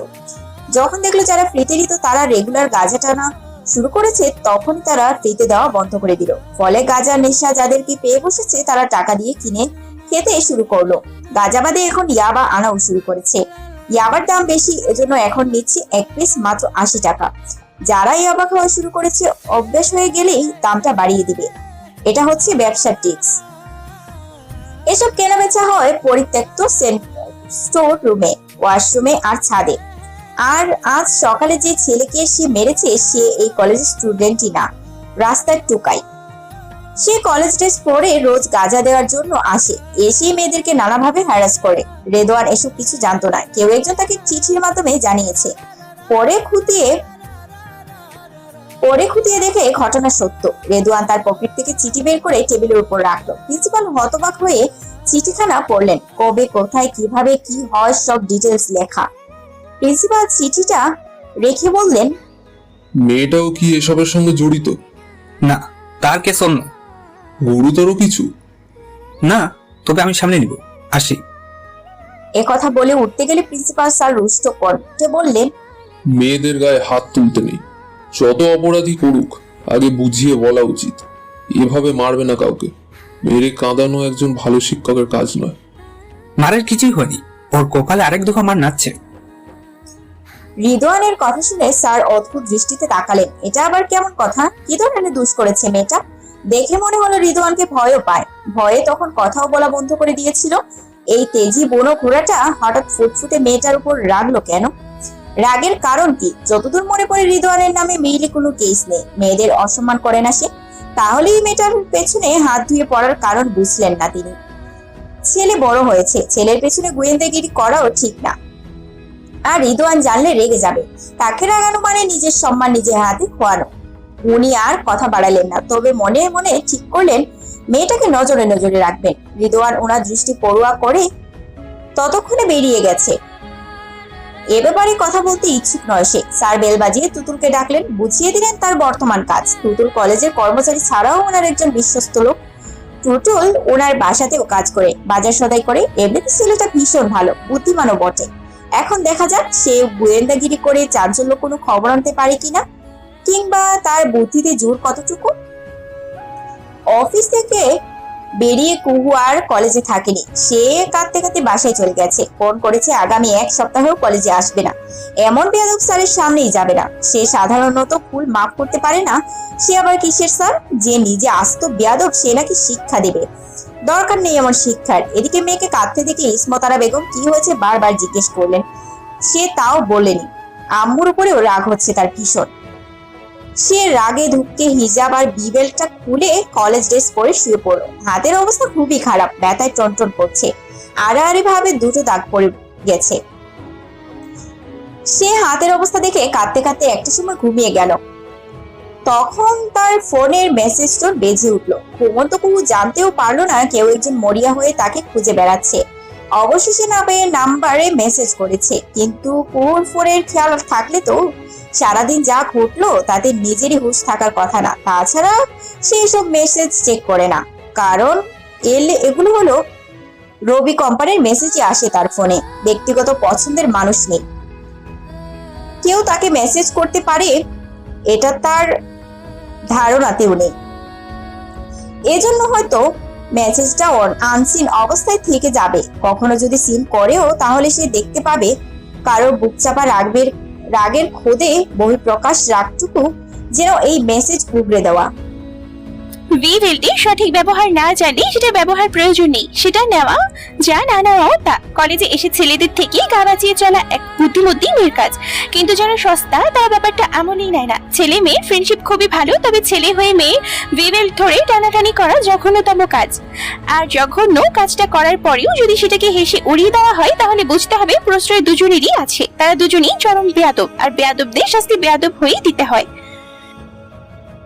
যখন দেখলো যারা ফ্রিতে দিত তারা রেগুলার গাঁজা টানা শুরু করেছে, তখন তারা ফ্রিতে দেওয়া বন্ধ করে দিল। ফলে গাঁজার নেশা যাদেরকে পেয়ে বসেছে তারা টাকা দিয়ে কিনে খেতে শুরু করলো। গাঁজা বাদে এখন ইয়াবা আনাও শুরু করেছে। ইয়াবার দাম বেশি, এজন্য এখন নিচ্ছে 1 পিস মাত্র 80 টাকা। যারা ইয়াবা খাওয়া শুরু করেছে অভ্যাস হয়ে গেলেই দামটা বাড়িয়ে দিবে। এটা হচ্ছে ব্যবসার টিক্স। এসব কেনাবেচা হয় পরিত্যক্ত স্টোর রুমে, ওয়াশরুমে আর ছাদে। আর আজ সকালে যে ছেলেকে সে মেরেছে সে এই কলেজের স্টুডেন্টই না, রাস্তার টুকাই। সে কলেজ ড্রেস পরে রোজ গাঁজা দেওয়ার জন্য আসে, এসে মেয়েদেরকে নানাভাবে হ্যারাস করে। রেদওয়ান এসব কিছু জানতো না, কেউ একজন তাকে চিঠির মাধ্যমে জানিয়েছে। পরে খুঁটিয়ে দেখে ঘটনা সত্য। রেদওয়ান তার পকেট থেকে চিঠি বের করে টেবিলের উপর রাখলো। প্রিন্সিপাল হতবাক হয়ে চিঠিখানা পড়লেন। কবে, কোথায়, কিভাবে কি হয় সব ডিটেলস লেখা। প্রিন্সিপাল চিঠিটা রেখে বললেন, মেয়েটাও কি এসবের সঙ্গে জড়িত? না, তার কেস অন্য। গুরুতর কিছু? না, তবে আমি সামনে নিব, আসি। কথা বলে উঠতে গেলে প্রিন্সিপাল স্যার রুষ্ট কণ্ঠে বললেন, মেয়েদের গায়ে হাত তুলতে নেই। যত অপরাধী করুক আগে বুঝিয়ে বলা উচিত। এভাবে মারবে না কাউকে। মেরে কাঁদানো একজন ভালো শিক্ষকের কাজ নয়। মারের কিছুই হয়নি, ওর কপালে আরেক দফা মার নাচছে। রিদওয়ানের কথা শুনে স্যার অদ্ভুত দৃষ্টিতে তাকালেন। এটা আবার কেমন কথা? কি ধরনের দোষ করেছে মেয়েটা? দেখে মনে হলো রিদওয়ানকে ভয়ও পায়। ভয়ে তখন কথাও বলা বন্ধ করে দিয়েছিল। এই তেজি বনো ঘোড়াটা হঠাৎ ফুটফুটে মেয়েটার উপর রাগলো কেন? রাগের কারণ কি? যতদূর মনে পড়ে রিদওয়ানের নামে মেইলে কোনো কেস নেই, মেয়েদের অসম্মান করে না সে। তাহলেই মেয়েটার পেছনে হাত ধুয়ে পড়ার কারণ বুঝলেন না তিনি। ছেলে বড় হয়েছে, ছেলের পেছনে গোয়েন্দাগিরি করাও ঠিক না। আর রিদওয়ান জানলে রেগে যাবে। তাকে রাগানো মানে নিজের সম্মান নিজের হাতে খোয়ানো। উনি আর কথা বাড়ালেন না, তবে মনে মনে ঠিক করলেন মেয়েটাকে নজরে নজরে রাখবেন। রিদওয়ান ওনার দৃষ্টি পড়ুয়া করে ততক্ষণে বেরিয়ে গেছে। এ ব্যাপারে কথা বলতে ইচ্ছুক নয় সে। স্যার বেল বাজিয়ে তুতুলকে ডাকলেন, বুঝিয়ে দিলেন তার বর্তমান কাজ। তুতুল কলেজের কর্মচারী ছাড়াও ওনার একজন বিশ্বস্ত লোক। টুটুল ওনার বাসাতেও কাজ করে, বাজার সদাই করে। এমনিতে ছেলেটা ভীষণ ভালো, বুদ্ধিমানও বটে। এখন দেখা যাক সে গোয়েন্দাগিরি করে চাঞ্চল্য কোনো খবর আনতে পারে কিনা, কিংবা তার বুদ্ধিতে জোর কতটুকু। অফিস থেকে বেরিয়ে কুহু আর কলেজে থাকেনি। সে কাঁদতে কাঁদতে বাসায় চলে গেছে। ফোন করেছে আগামী 1 সপ্তাহেও কলেজে আসবে না। এমন বেয়াদব স্যারের সামনেই যাবে না। সে সাধারণত ভুল মাফ করতে পারে না, সে আবার কিসের স্যার যে নিজে আস্ত বেয়াদব, সে নাকি শিক্ষা দেবে? দরকার নেই এমন শিক্ষার। এদিকে মেয়েকে কাঁদতে দেখে ইসমতারা বেগম কি হয়েছে বারবার জিজ্ঞেস করলেন। সে তাও বলেনি। আম্মুর উপরেও রাগ হচ্ছে তার ভীষণ। সে রাগে ধুককে হিজাব আর বিবেলটা খুলে কলেজ ড্রেস পরে শুয়ে পড়লো। হাতের অবস্থা খুবই খারাপ, ব্যথায় টনটন করছে। আড়াআড়ি ভাবে 2টো দাগ পড়ে গেছে। সে হাতের অবস্থা দেখে কাঁদতে কাঁদতে একটা সময় ঘুমিয়ে গেল। তখন তার ফোনের মেসেজটা বেজে উঠলো। ঘুমন্ত কুহু জানতেও পারলো না কেউ একজন মরিয়া হয়ে তাকে খুঁজে বেড়াচ্ছে। অবশেষে না পেয়ে নাম্বারে মেসেজ করেছে, কিন্তু কুহুর ফোনের খেয়াল থাকলে তো সারাদিন যা ঘটলো তাতে নিজেরই হুঁশ থাকার কথা না। তাছাড়া সে সব মেসেজ চেক করে না, কারণ এগুলো হলো রবি কোম্পানির মেসেজই আসে তার ফোনে। ব্যক্তিগত পছন্দের মানুষ নেই, কেউ তাকে মেসেজ করতে পারে এটা তার ধারণাতেও নেই। এজন্য হয়তো মেসেজটা আনসিন অবস্থায় থেকে যাবে। কখনো যদি সিন করেও তাহলে সে দেখতে পাবে কারো বুকচাপা রাগের খোদে বহিঃপ্রকাশ রাগটুকু যেন এই মেসেজ গুগড়ে দেওয়া। ভিভেলটির সঠিক ব্যবহার না জানলে সেটা ব্যবহার প্রয়োজন নেই, সেটা নেওয়া যা না নেওয়াও তা। কলেজে এসে ছেলেদের থেকে গা বাঁচিয়ে চলা এক বুদ্ধিমতী মেয়ের কাজ, কিন্তু যারা সস্তা তারা ব্যাপারটা এমনই নেয় না। ছেলে মেয়ের ফ্রেন্ডশিপ খুবই ভালো, তবে ছেলে হয়ে মেয়ে ভিভেল ধরে টানাটানি করা জঘন্যতম কাজ। আর জঘন্য কাজটা করার পরেও যদি সেটাকে হেসে উড়িয়ে দেওয়া হয় তাহলে বুঝতে হবে প্রশ্রয় দুজনেরই আছে, তারা দুজনেই চরম বেয়াদব, আর বেয়াদবদের শাস্তি বেয়াদব হয়েই দিতে হয়।